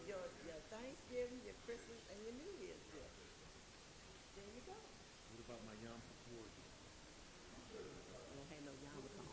Your Thanksgiving, your Christmas, and your New Year's gift. There you go. What about my Yom Kippur gift? I don't have no Yom Kippur.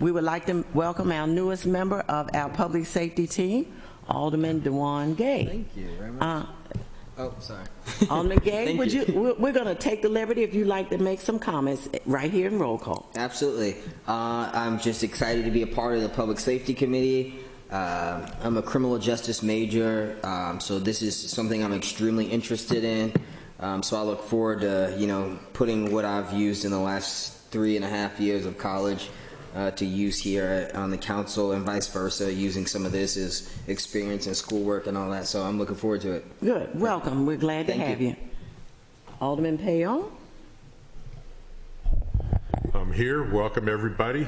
We would like to welcome our newest member of our public safety team, Alderman Dewan Gay. Thank you very much. Oh, sorry. Alderman Gay, we're going to take the liberty if you'd like to make some comments right here in roll call. Absolutely. I'm just excited to be a part of the Public Safety Committee. I'm a criminal justice major, so this is something I'm extremely interested in. So I look forward to, putting what I've used in the last 3.5 years of college to use here on the council, and vice versa, using some of this as experience and schoolwork and all that. So I'm looking forward to it. Good. Welcome. We're glad to have you. Alderman Payon. here. Welcome, everybody.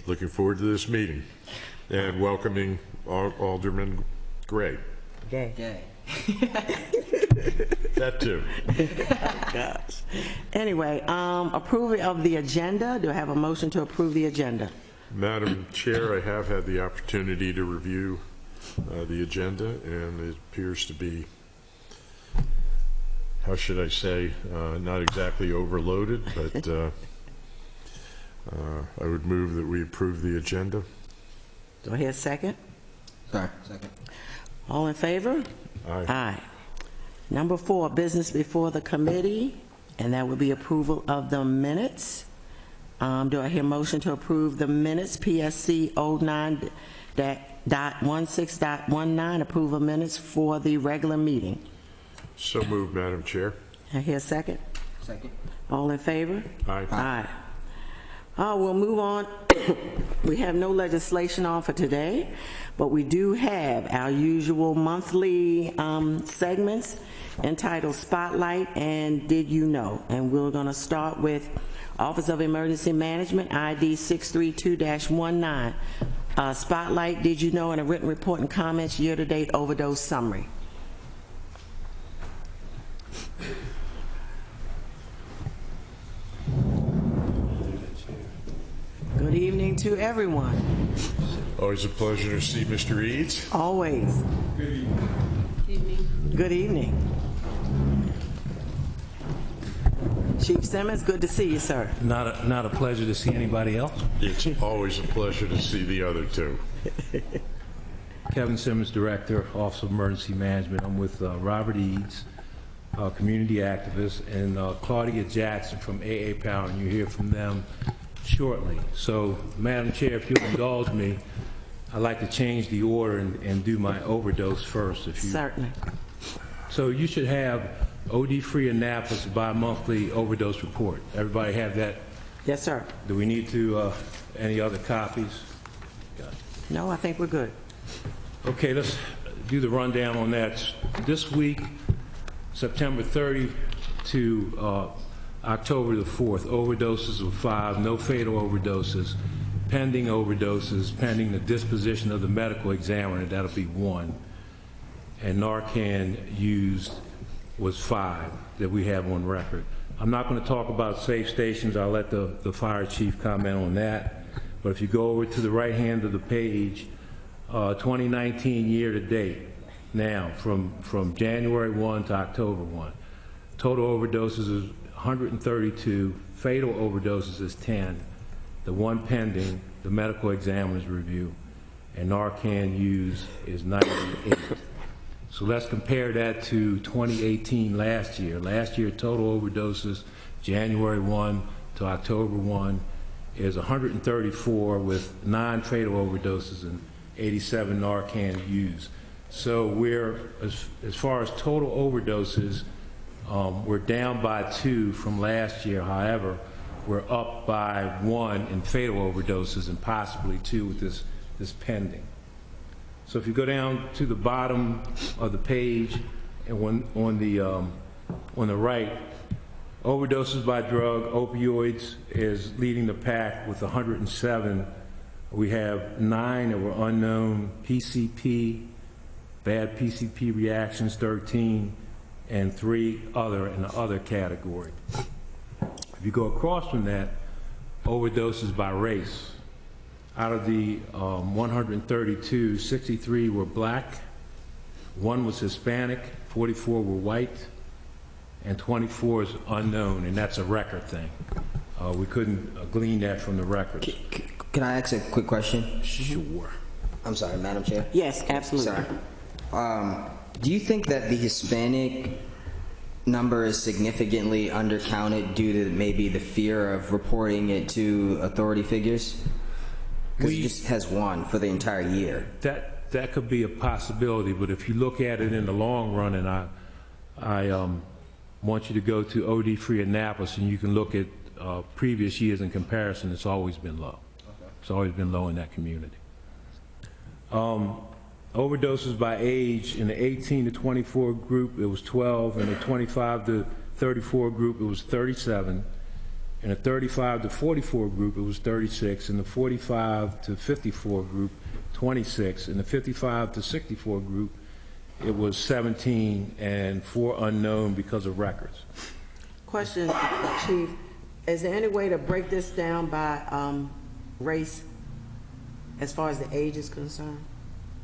Looking forward to this meeting. And welcoming Alderman Gray. Okay. That too. Gosh. Anyway, approval of the agenda. Do I have a motion to approve the agenda? Madam Chair, I have had the opportunity to review the agenda, and it appears to be, how should I say, not exactly overloaded, but I would move that we approve the agenda. Do I hear a second? Sorry, second. All in favor? Aye. Aye. Number 4, business before the committee, and that would be approval of the minutes. Do I hear motion to approve the minutes, PSC 09.16.19, approval of minutes for the regular meeting? So moved, Madam Chair. I hear a second? Second. All in favor? Aye. Aye. We'll move on. We have no legislation on for today, but we do have our usual monthly segments entitled Spotlight and Did You Know? And we're going to start with Office of Emergency Management, ID 632-19. Spotlight, Did You Know? And a written report and comments, year-to-date overdose summary. Good evening to everyone. Always a pleasure to see Mr. Eads. Always. Good evening. Good evening. Chief Simmons, good to see you, sir. Not a pleasure to see anybody else. It's always a pleasure to see the other two. Kevin Simmons, Director, Office of Emergency Management. I'm with Robert Eads, community activist, and Claudia Jackson from AA Power, and you'll hear from them shortly. So, Madam Chair, if you'll indulge me, I'd like to change the order and do my overdose first. If you Certainly. So you should have OD-free Annapolis bi-monthly overdose report. Everybody have that? Yes, sir. Do we need to, any other copies? No, I think we're good. Okay, let's do the rundown on that. This week, September 30 to October the 4th, overdoses were 5, no fatal overdoses, pending overdoses, pending the disposition of the medical examiner, that'll be 1. And Narcan used was 5 that we have on record. I'm not going to talk about safe stations. I'll let the fire chief comment on that. But if you go over to the right hand of the page, 2019 year to date, now from January 1 to October 1, total overdoses is 132, fatal overdoses is 10, the 1 pending, the medical examiner's review, and Narcan use is 98. So let's compare that to 2018 last year. Last year, total overdoses, January 1 to October 1, is 134 with 9 fatal overdoses and 87 Narcan use. So we're, as far as total overdoses, we're down by 2 from last year. However, we're up by 1 in fatal overdoses and possibly 2 with this pending. So if you go down to the bottom of the page and on the right, overdoses by drug, opioids is leading the pack with 107. We have 9 that were unknown, PCP, bad PCP reactions, 13, and 3 other in the other category. If you go across from that, overdoses by race. Out of the 132, 63 were black, 1 was Hispanic, 44 were white, and 24 is unknown, and that's a record thing. We couldn't glean that from the records. Can I ask a quick question? Sure. I'm sorry, Madam Chair. Yes, absolutely. Sorry. Do you think that the Hispanic number is significantly undercounted due to maybe the fear of reporting it to authority figures? Because it just has 1 for the entire year. That could be a possibility, but if you look at it in the long run, and I want you to go to OD-free Annapolis, and you can look at previous years in comparison, it's always been low. Okay. It's always been low in that community. Overdoses by age, in the 18 to 24 group, it was 12. In the 25 to 34 group, it was 37. In the 35 to 44 group, it was 36. In the 45 to 54 group, 26. In the 55 to 64 group, it was 17, and 4 unknown because of records. Question, Chief, is there any way to break this down by race as far as the age is concerned?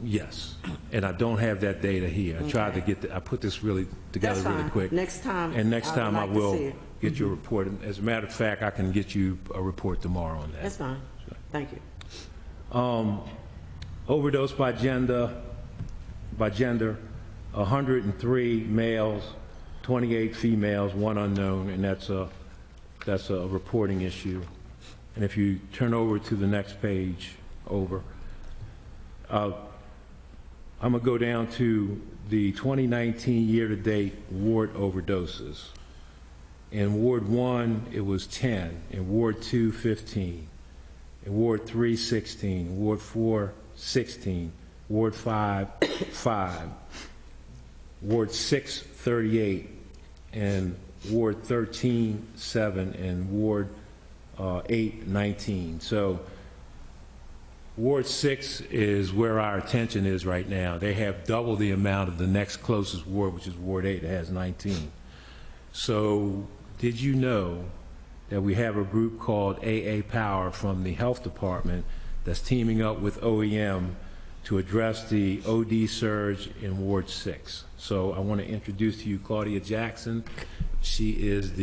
Yes, and I don't have that data here. I tried to get, I put this really together That's really fine. quick. Next time, And next time I I would like to will see it. get you a report. And as a matter of fact, I can get you a report tomorrow on that. That's fine. Thank you. Overdose by gender, 103 males, 28 females, 1 unknown, and that's a reporting issue. And if you turn over to the next page, I'm gonna go down to the 2019 year-to-date ward overdoses. In Ward 1, it was 10. In Ward 2, 15. In Ward 3, 16. Ward 4, 16. Ward 5, 5. Ward 6, 38. And Ward 13, 7. And Ward 8, 19. So Ward 6 is where our attention is right now. They have double the amount of the next closest ward, which is Ward 8, that has 19. So did you know that we have a group called AA Power from the Health Department that's teaming up with OEM to address the OD surge in Ward 6? So I want to introduce to you Claudia Jackson. She is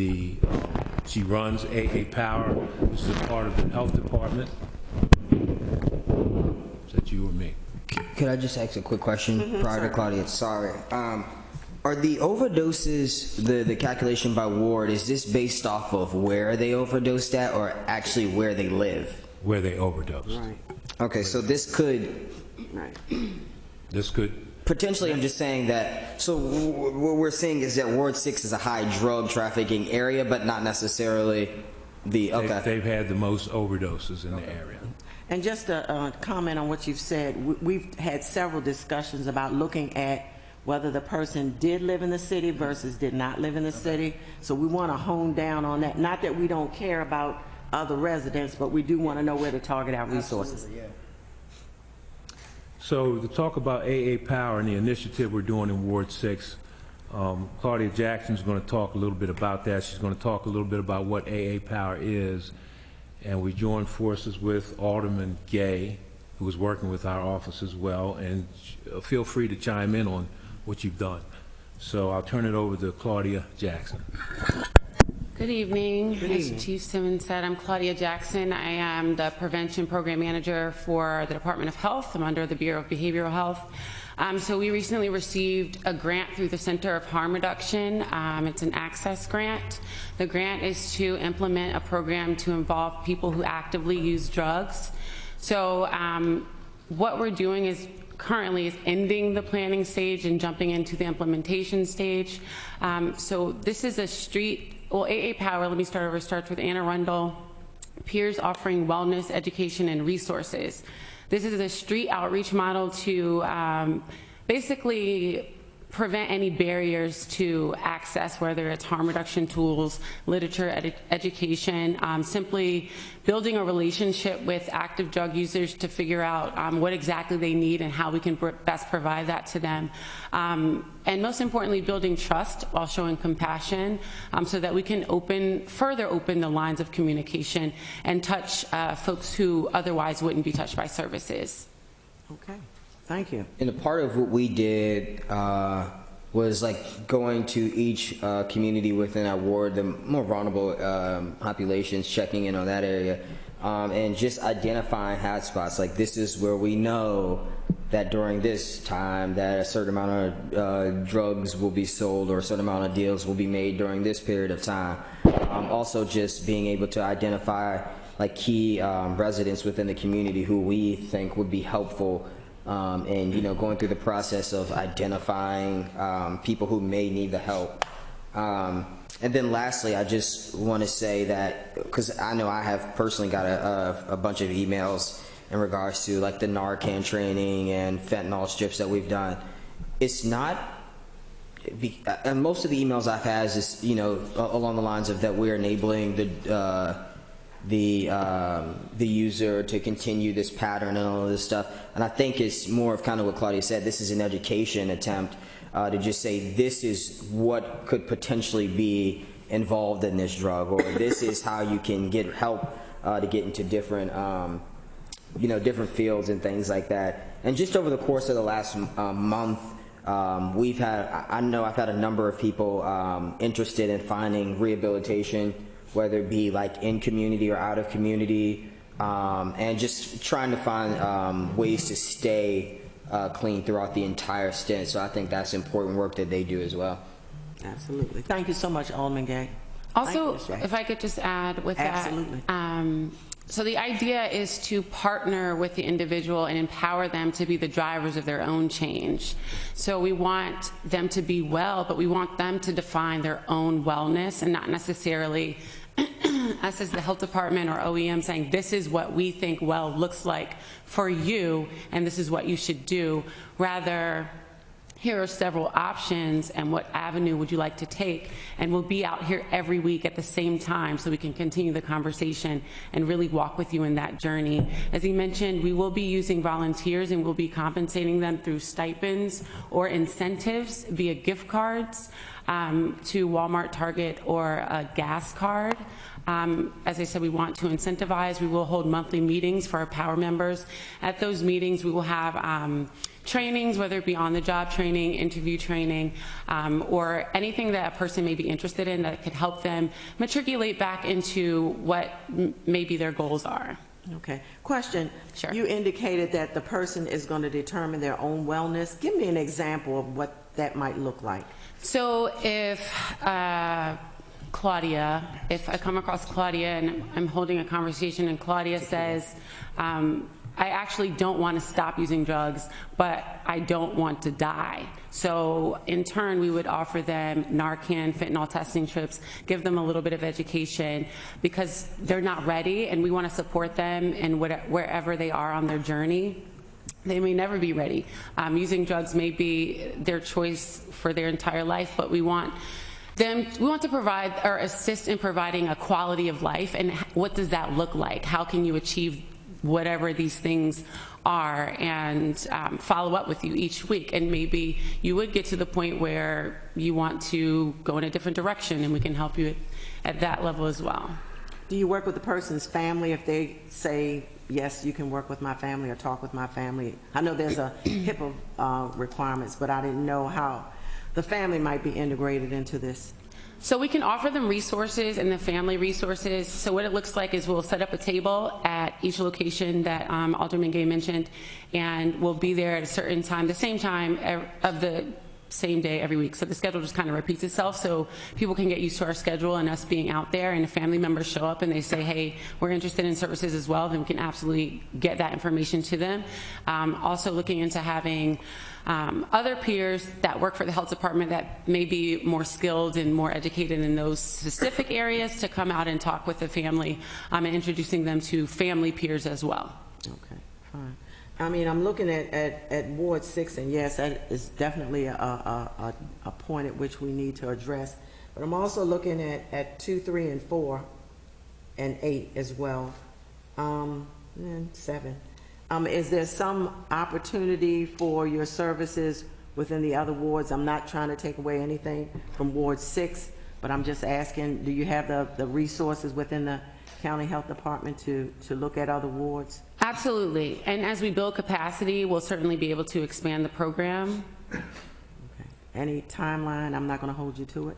she runs AA Power, which is a part of the Health Department. Is that you or me? Could I just ask a quick question prior to Claudia? Sorry. Are the overdoses, the calculation by ward, is this based off of where they overdosed at or actually where they live? Where they overdosed. Right. Okay, so this could... Right. This could... Potentially, I'm just saying that, so what we're seeing is that Ward 6 is a high drug trafficking area, but not necessarily the... Okay. They've had the most overdoses in the area. And just a comment on what you've said, we've had several discussions about looking at whether the person did live in the city versus did not live in the city. So we want to hone down on that. Not that we don't care about other residents, but we do want to know where to target our resources. Absolutely, yeah. So to talk about AA Power and the initiative we're doing in Ward 6, Claudia Jackson's going to talk a little bit about that. She's going to talk a little bit about what AA Power is. And we joined forces with Alderman Gay, who was working with our office as well. And feel free to chime in on what you've done. So I'll turn it over to Claudia Jackson. Good evening. Good evening. As Chief Simmons said, I'm Claudia Jackson. I am the Prevention Program Manager for the Department of Health. I'm under the Bureau of Behavioral Health. So we recently received a grant through the Center of Harm Reduction. It's an access grant. The grant is to implement a program to involve people who actively use drugs. So what we're doing is currently is ending the planning stage and jumping into the implementation stage. So this is a street, well, AA Power, let me start over, starts with Anne Arundel, peers offering wellness, education, and resources. This is a street outreach model to basically prevent any barriers to access, whether it's harm reduction tools, literature, education, simply building a relationship with active drug users to figure out what exactly they need and how we can best provide that to them. And most importantly, building trust while showing compassion so that we can further open the lines of communication and touch folks who otherwise wouldn't be touched by services. Okay. Thank you. And a part of what we did was like going to each community within our ward, the more vulnerable populations, checking in on that area, and just identifying hotspots. Like, this is where we know that during this time that a certain amount of drugs will be sold or a certain amount of deals will be made during this period of time. Also just being able to identify like key residents within the community who we think would be helpful and, you know, going through the process of identifying people who may need the help. And then lastly, I just want to say that, because I know I have personally got a bunch of emails in regards to like the Narcan training and fentanyl strips that we've done. It's not and most of the emails I've had is, you know, along the lines of that we're enabling the user to continue this pattern and all of this stuff. And I think it's more of kind of what Claudia said. This is an education attempt to just say this is what could potentially be involved in this drug, or this is how you can get help to get into different, you know, different fields and things like that. And just over the course of the last month, I know I've had a number of people interested in finding rehabilitation, whether it be like in community or out of community, and just trying to find ways to stay clean throughout the entire stint. So I think that's important work that they do as well. Absolutely. Thank you so much, Alderman Gay. Also, if I could just add with Absolutely. that, so the idea is to partner with the individual and empower them to be the drivers of their own change. So we want them to be well, but we want them to define their own wellness, and not necessarily us as the health department or OEM saying this is what we think well looks like for you and this is what you should do. Rather, here are several options and what avenue would you like to take, and we'll be out here every week at the same time so we can continue the conversation and really walk with you in that journey. As he mentioned, we will be using volunteers and we'll be compensating them through stipends or incentives via gift cards to Walmart, Target, or a gas card. As I said, we want to incentivize. We will hold monthly meetings for our power members. At those meetings, we will have trainings, whether it be on-the-job training, interview training, or anything that a person may be interested in that could help them matriculate back into what maybe their goals are. Okay. Question. Sure. You indicated that the person is going to determine their own wellness. Give me an example of what that might look like. So if Claudia, if I come across Claudia and I'm holding a conversation and Claudia says, I actually don't want to stop using drugs, but I don't want to die. So in turn, we would offer them Narcan, fentanyl testing trips, give them a little bit of education because they're not ready, and we want to support them in wherever they are on their journey. They may never be ready. Using drugs may be their choice for their entire life, but we want to provide or assist in providing a quality of life. And what does that look like? How can you achieve whatever these things are, and follow up with you each week? And maybe you would get to the point where you want to go in a different direction, and we can help you at that level as well. Do you work with the person's family if they say, yes, you can work with my family or talk with my family? I know there's a HIPAA requirements, but I didn't know how the family might be integrated into this. So we can offer them resources and the family resources. So what it looks like is we'll set up a table at each location that Alderman Gay mentioned, and we'll be there at a certain time, the same time of the same day every week. So the schedule just kind of repeats itself, so people can get used to our schedule and us being out there. And if family members show up and they say, hey, we're interested in services as well, then we can absolutely get that information to them. Also looking into having other peers that work for the health department that may be more skilled and more educated in those specific areas to come out and talk with the family, and introducing them to family peers as well. Okay, fine. I mean, I'm looking at Ward 6, and yes, that is definitely a point at which we need to address. But I'm also looking at 2, 3, and 4, and 8 as well, and 7. Is there some opportunity for your services within the other wards? I'm not trying to take away anything from Ward 6, but I'm just asking, do you have the resources within the county health department to look at other wards? Absolutely. And as we build capacity, we'll certainly be able to expand the program. Okay. Any timeline? I'm not going to hold you to it.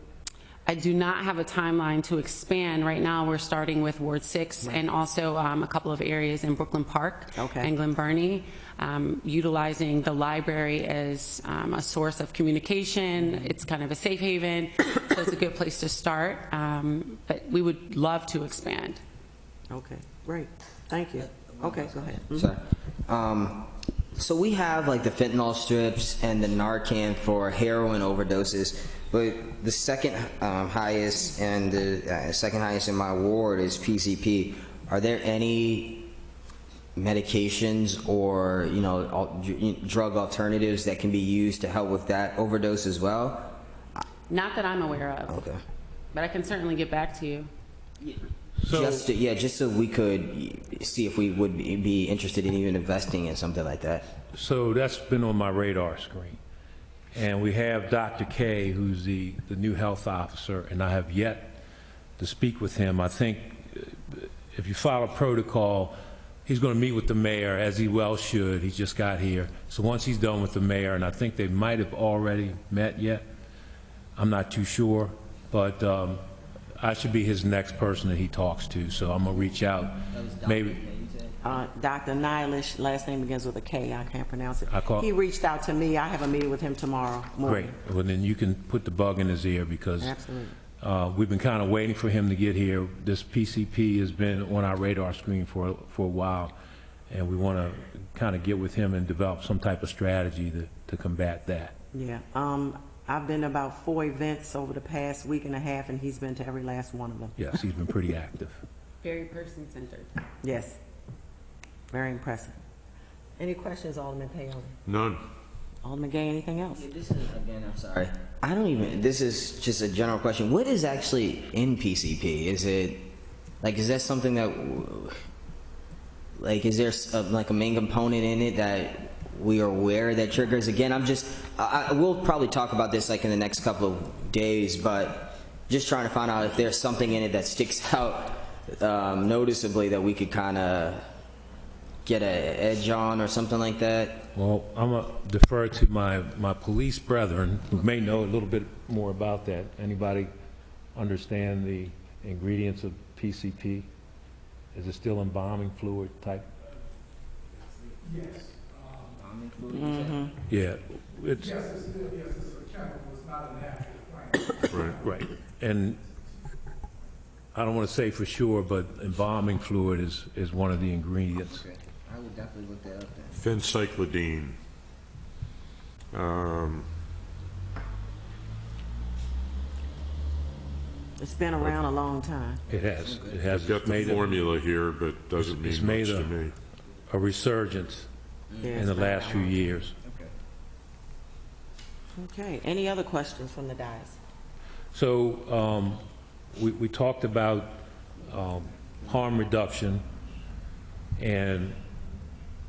I do not have a timeline to expand. Right now, we're starting with Ward 6 and also a couple of areas in Brooklyn Park and Glen Burnie, utilizing the library as a source of communication. It's kind of a safe haven, so it's a good place to start. But we would love to expand. Okay, great. Thank you. Okay, go ahead. Sorry. So we have like the fentanyl strips and the Narcan for heroin overdoses, but the second highest and the second highest in my ward is PCP. Are there any medications or drug alternatives that can be used to help with that overdose as well? Not that I'm aware of, Okay. but I can certainly get back to you. So, Just so we could see if we would be interested in even investing in something like that. so that's been on my radar screen. And we have Dr. K, who's the new health officer, and I have yet to speak with him. I think if you follow protocol, he's going to meet with the mayor, as he well should. He just got here. So once he's done with the mayor, and I think they might have already met yet, I'm not too sure, but I should be his next person that he talks to, so I'm going to reach out. Maybe. Dr. Nylish, last name begins with a K, I can't pronounce it. He reached out to me. I have a meeting with him tomorrow morning. Great. Well, then you can put the bug in his ear, because Absolutely. we've been kind of waiting for him to get here. This PCP has been on our radar screen for a while, and we want to kind of get with him and develop some type of strategy to combat that. Yeah. I've been to about 4 events over the past week and a half, and he's been to every last one of them. Yes, he's been pretty active. Very person-centered. Yes. Very impressive. Any questions, Alderman Paoli? None. Alderman Gay, anything else? This is, again, I'm sorry. I don't even, this is just a general question. What is actually in PCP? Is it, like, is that something that, like, is there like a main component in it that we are aware that triggers? Again, we'll probably talk about this like in the next couple of days, but just trying to find out if there's something in it that sticks out noticeably that we could kind of get an edge on or something like that. Well, I'm going to defer to my police brethren, who may know a little bit more about that. Anybody understand the ingredients of PCP? Is it still embalming fluid type? Yes. Yeah. It's, Yes, it's still, yes, it's a chemical, it's not an active plant. Right. right. And I don't want to say for sure, but embalming fluid is one of the ingredients. Okay. I will definitely look that up then. Phencyclidine. It's been around a long time. It has. It has. I've got It's the made formula here, but doesn't it's mean made much to me. a resurgence Yeah, in it's the been last few around. years. Okay. Any other questions from the dais? So we talked about harm reduction, and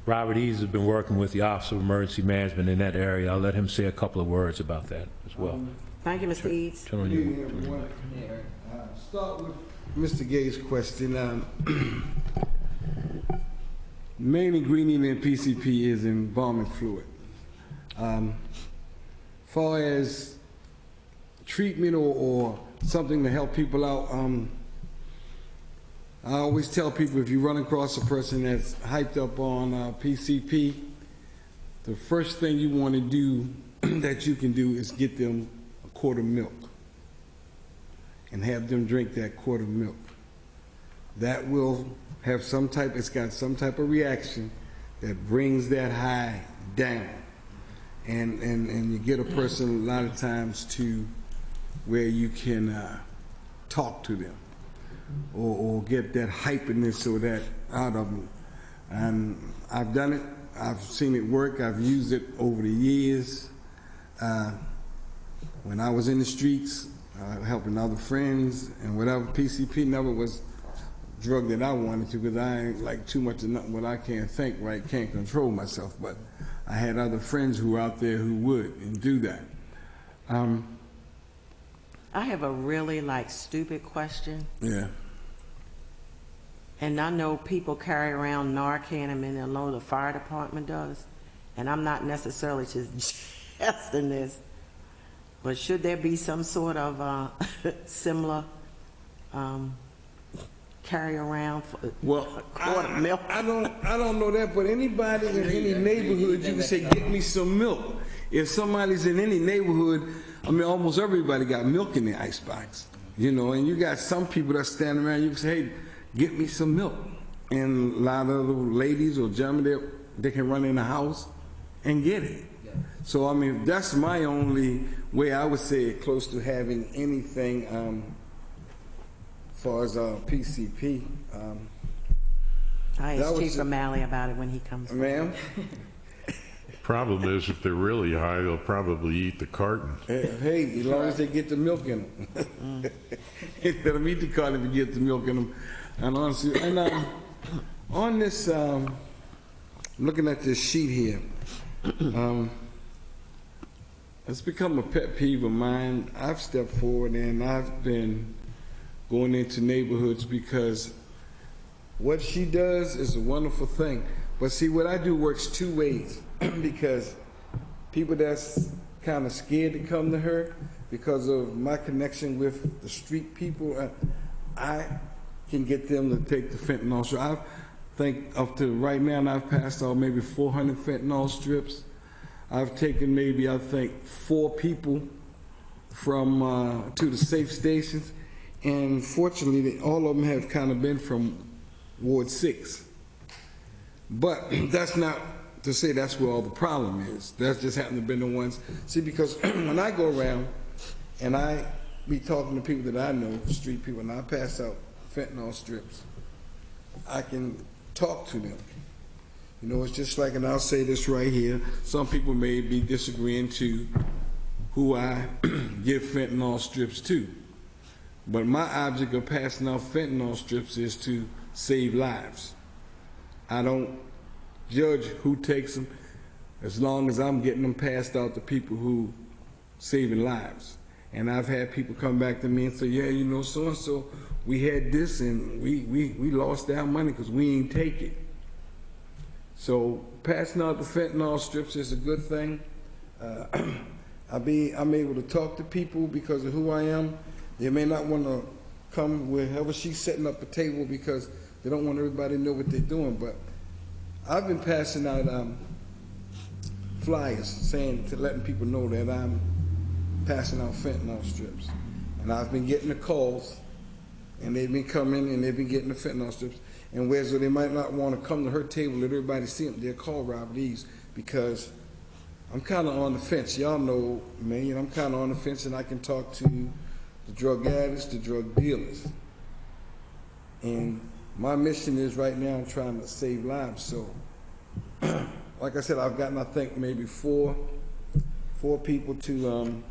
Robert Eads has been working with the Office of Emergency Management in that area. I'll let him say a couple of words about that as well. Thank you, Mr. Eads. Turn on Good evening, your- everyone. Start with Mr. Gay's question. Main ingredient in PCP is embalming fluid. Far as treatment or something to help people out, I always tell people, if you run across a person that's hyped up on PCP, the first thing you want to do that you can do is get them a quart of milk and have them drink that quart of milk. That will have some type, it's got some type of reaction that brings that high down. And you get a person a lot of times to where you can talk to them or get that hyperness or that out of them. And I've done it, I've seen it work, I've used it over the years. When I was in the streets, helping other friends and whatever, PCP never was a drug that I wanted to, because I ain't like too much of nothing what I can't think right, can't control myself. But I had other friends who were out there who would and do that. I have a really stupid question. Yeah. And I know people carry around Narcan, and I know the fire department does, and I'm not necessarily suggesting this, but should there be some sort of similar carry around for Well, a quart of milk? I don't know that, but anybody in any neighborhood, you can say, get me some milk. If somebody's in any neighborhood, I mean, almost everybody got milk in their icebox, you know, and you got some people that stand around, you can say, hey, get me some milk. And a lot of the ladies or gentlemen, they can run in the house and get it. So, I mean, that's my only way I would say it, close to having anything as far as PCP. I that asked was Chief ju- O'Malley about it when he comes. Ma'am? Problem is, if they're really high, they'll probably eat the carton. Hey, as long as they get the milk in them. Let them eat the carton if you get the milk in them. And honestly, and on this, looking at this sheet here, it's become a pet peeve of mine. I've stepped forward and I've been going into neighborhoods because what she does is a wonderful thing. But see, what I do works two ways because people that's kind of scared to come to her because of my connection with the street people, I can get them to take the fentanyl. So I think up to right now, I've passed out maybe 400 fentanyl strips. I've taken maybe, I think, 4 people from to the safe stations. And fortunately, all of them have kind of been from Ward 6. But that's not to say that's where all the problem is. That's just happened to be the ones. See, because when I go around and I be talking to people that I know, street people, and I pass out fentanyl strips, I can talk to them. You know, it's just like, and I'll say this right here, some people may be disagreeing to who I give fentanyl strips to. But my object of passing out fentanyl strips is to save lives. I don't judge who takes them as long as I'm getting them passed out to people who saving lives. And I've had people come back to me and say, yeah, you know, so-and-so, we had this and we lost our money because we ain't take it. So passing out the fentanyl strips is a good thing. I'm able to talk to people because of who I am. They may not want to come wherever she's setting up a table because they don't want everybody to know what they're doing. But I've been passing out flyers saying, letting people know that I'm passing out fentanyl strips. And I've been getting the calls, and they've been coming and they've been getting the fentanyl strips. And whereas they might not want to come to her table, let everybody see them, they'll call Robert Eves because I'm kind of on the fence. Y'all know me, and I'm kind of on the fence, and I can talk to the drug addicts, the drug dealers. And my mission is right now I'm trying to save lives. So, like I said, I've gotten, I think, maybe four people to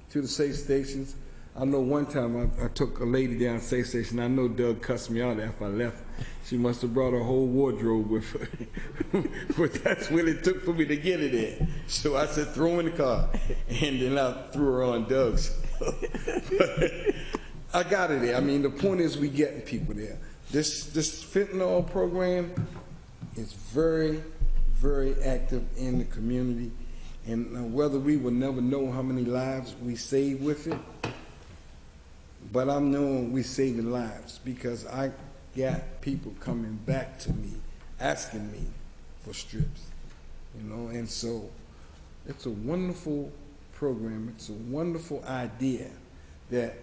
the safe stations. I know one time I took a lady down to the safe station. I know Doug cussed me out after I left. She must have brought her whole wardrobe with her. But that's what it took for me to get it in. So I said, throw her in the car. And then I threw her on Doug's. But I got it there. I mean, the point is we getting people there. This fentanyl program is very, very active in the community. And whether we will never know how many lives we save with it, but I'm knowing we're saving lives because I got people coming back to me, asking me for strips, you know, and so it's a wonderful program. It's a wonderful idea that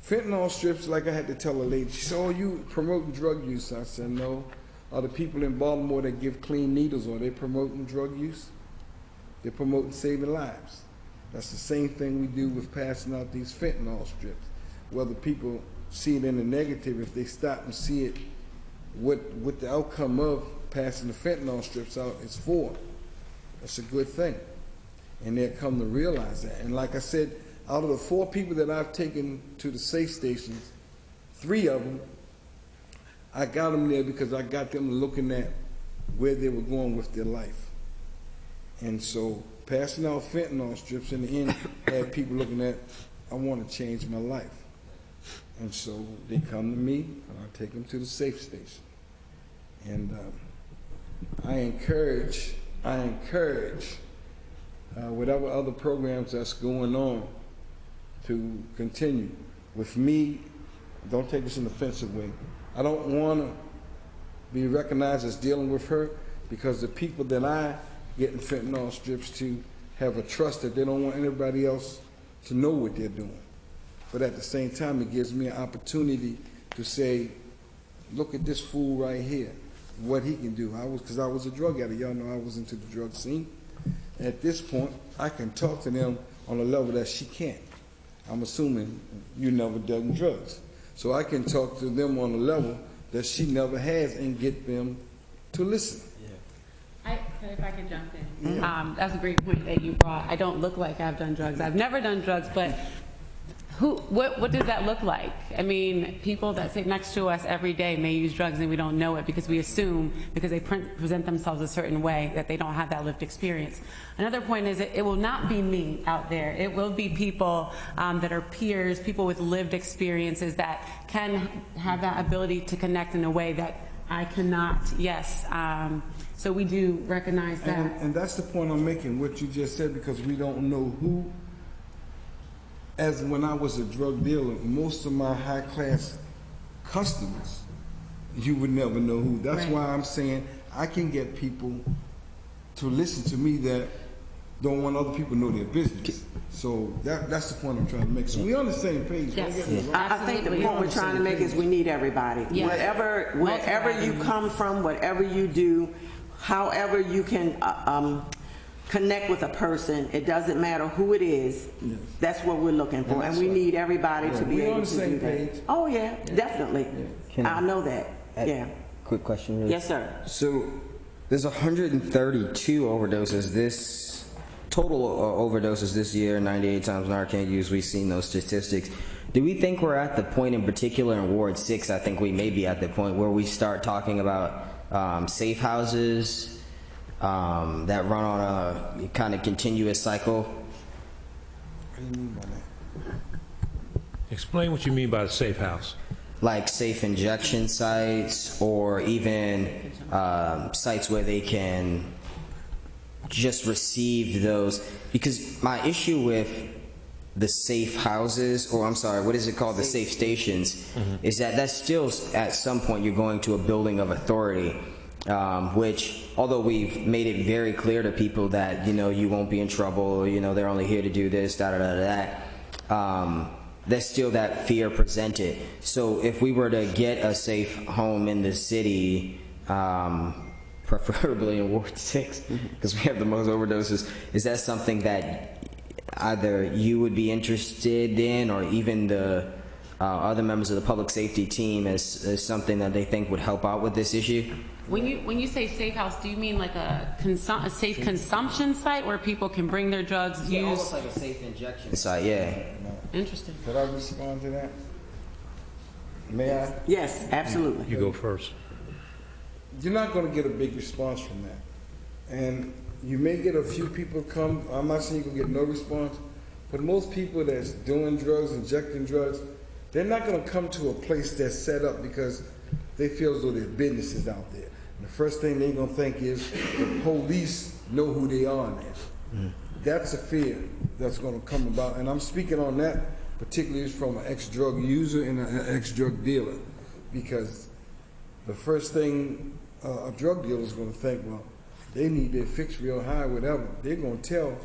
fentanyl strips, like I had to tell a lady, she said, oh, you promoting drug use? I said, no. Are the people in Baltimore that give clean needles, are they promoting drug use? They're promoting saving lives. That's the same thing we do with passing out these fentanyl strips. Whether people see it in the negative, if they stop and see it, what the outcome of passing the fentanyl strips out is for, that's a good thing. And they'll come to realize that. And like I said, out of the 4 people that I've taken to the safe stations, 3 of them, I got them there because I got them looking at where they were going with their life. And so passing out fentanyl strips in the end had people looking at, I want to change my life. And so they come to me, and I take them to the safe station. And I encourage whatever other programs that's going on to continue. With me, don't take this in an offensive way, I don't want to be recognized as dealing with her because the people that I get fentanyl strips to have a trust that they don't want anybody else to know what they're doing. But at the same time, it gives me an opportunity to say, look at this fool right here, what he can do. Because I was a drug addict. Y'all know I was into the drug scene. At this point, I can talk to them on a level that she can't. I'm assuming you never done drugs. So I can talk to them on a level that she never has and get them to listen. I If I could jump in. That's a great point that you brought. I don't look like I've done drugs. I've never done drugs, but what does that look like? I mean, people that sit next to us every day may use drugs and we don't know it because we assume because they present themselves a certain way that they don't have that lived experience. Another point is it will not be me out there. It will be people that are peers, people with lived experiences that can have that ability to connect in a way that I cannot. Yes. So we do recognize that. And that's the point I'm making, what you just said, because we don't know who. As when I was a drug dealer, most of my high-class customers, you would never know who. That's why I'm saying I can get people to listen to me that don't want other people to know their business. So that's the point I'm trying to make. So we're on the same page. Yes. Don't get me wrong. I think the point we're trying to make is we need everybody. Yes. Wherever you come from, whatever you do, however you can connect with a person, it doesn't matter who it is. Yes. That's what we're looking for, and we need everybody to be We're on able the to do same that. page. Oh yeah, definitely. I know that. Yeah. Quick question. Really. Yes, sir. So there's 132 overdoses this total overdoses this year, 98 times Narcan use. We've seen those statistics. Do we think we're at the point in particular in Ward 6? I think we may be at the point where we start talking about safe houses that run on a kind of continuous cycle. What do you mean by that? Explain what you mean by a safe house. Like safe injection sites, or even sites where they can just receive those. Because my issue with the safe houses, or I'm sorry, what is it called, the safe stations, is that that's still at some point you're going to a building of authority, which, although we've made it very clear to people that, you know, you won't be in trouble, you know, they're only here to do this, there's still that fear presented. So if we were to get a safe home in the city, preferably in Ward 6, because we have the most overdoses, is that something that either you would be interested in, or even the other members of the public safety team as something that they think would help out with this issue? When you say safe house, do you mean like a safe consumption site where people can bring their drugs, Yeah, use? almost like a safe injection site, yeah. Interesting. Could I respond to that? May I? Yes, absolutely. You go first. You're not going to get a big response from that. And you may get a few people come. I'm not saying you're going to get no response, but most people that's doing drugs, injecting drugs, they're not going to come to a place that's set up because they feel as though their business is out there. And the first thing they're going to think is the police know who they are now. That's a fear that's going to come about. And I'm speaking on that particularly from an ex-drug user and an ex-drug dealer, because the first thing a drug dealer is going to think, well, they need their fix real high, whatever. They're going to tell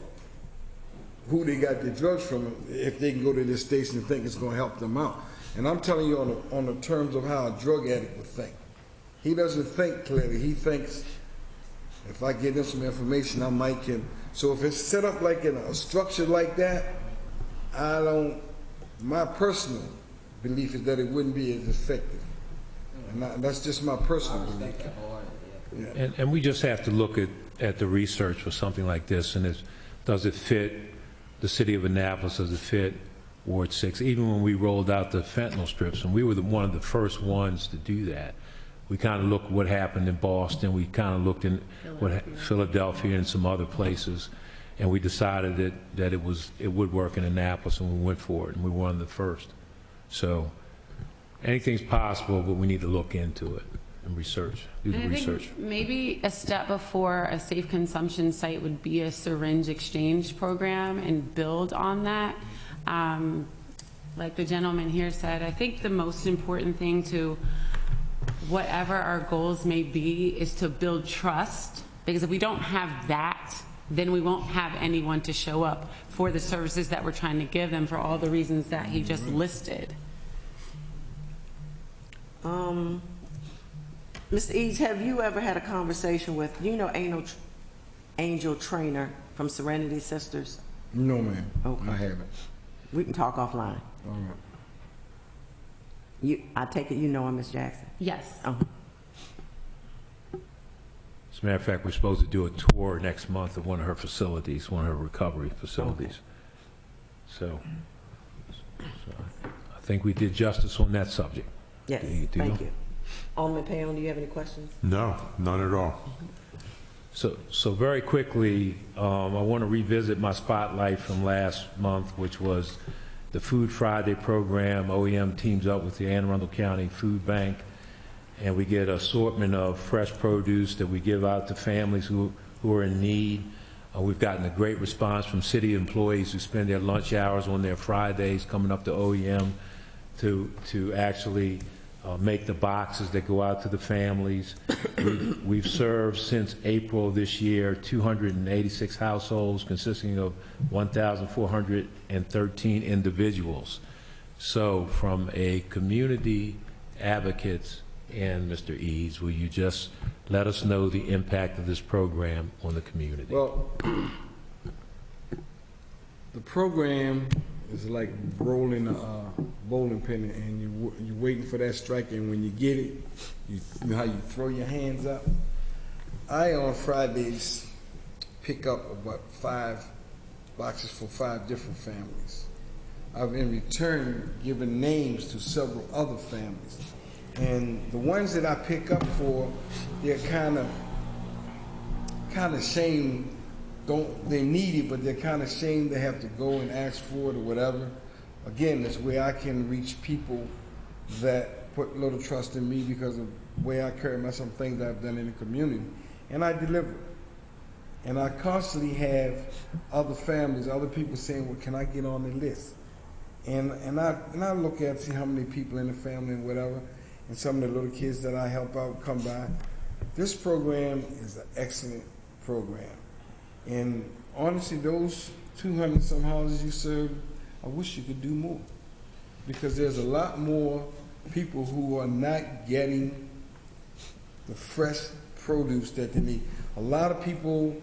who they got their drugs from if they can go to this station and think it's going to help them out. And I'm telling you on the terms of how a drug addict would think. He doesn't think clearly. He thinks, if I get him some information, I might can. So if it's set up like in a structure like that, my personal belief is that it wouldn't be as effective. And that's just my personal belief. Yeah. And we just have to look at the research for something like this, and does it fit the city of Annapolis, does it fit Ward 6? Even when we rolled out the fentanyl strips, and we were one of the first ones to do that, we kind of looked what happened in Boston, we kind of looked in Philadelphia and some other places, and we decided that it would work in Annapolis, and we went for it, and we were one of the first. So anything's possible, but we need to look into it and research, do the And I research. think maybe a step before a safe consumption site would be a syringe exchange program and build on that. Like the gentleman here said, I think the most important thing to whatever our goals may be is to build trust, because if we don't have that, then we won't have anyone to show up for the services that we're trying to give them for all the reasons that he just listed. Mr. Eads, have you ever had a conversation with, Angel Trainer from Serenity Sisters? No, ma'am. Okay. I haven't. We can talk offline. All right. I take it you know him, Ms. Jackson? Yes. As a matter of fact, we're supposed to do a tour next month of one of her facilities, one of her recovery facilities. So I think we did justice on that subject. Yes, Do thank you. Alderman Payne, do you have any questions? No, none at all. So very quickly, I want to revisit my spotlight from last month, which was the Food Friday program. OEM teams up with the Anne Arundel County Food Bank, and we get an assortment of fresh produce that we give out to families who are in need. We've gotten a great response from city employees who spend their lunch hours on their Fridays coming up to OEM to actually make the boxes that go out to the families. We've served since April of this year 286 households consisting of 1,413 individuals. So from a community advocates and Mr. Eads, will you just let us know the impact of this program on the community? Well, the program is like rolling a bowling pin, and you're waiting for that strike, and when you get it, you know how you throw your hands up. I, on Fridays, pick up about 5 boxes for 5 different families. I've in return given names to several other families. And the ones that I pick up for, they're kind of ashamed. They need it, but they're kind of ashamed they have to go and ask for it or whatever. Again, that's where I can reach people that put little trust in me because of the way I carry myself, things I've done in the community, and I deliver. And I constantly have other families, other people saying, "Well, can I get on the list?" And I look at see how many people in the family and whatever. And some of the little kids that I help out come by. This program is an excellent program. And honestly, those 200 some houses you serve, I wish you could do more. Because there's a lot more people who are not getting the fresh produce that they need. A lot of people,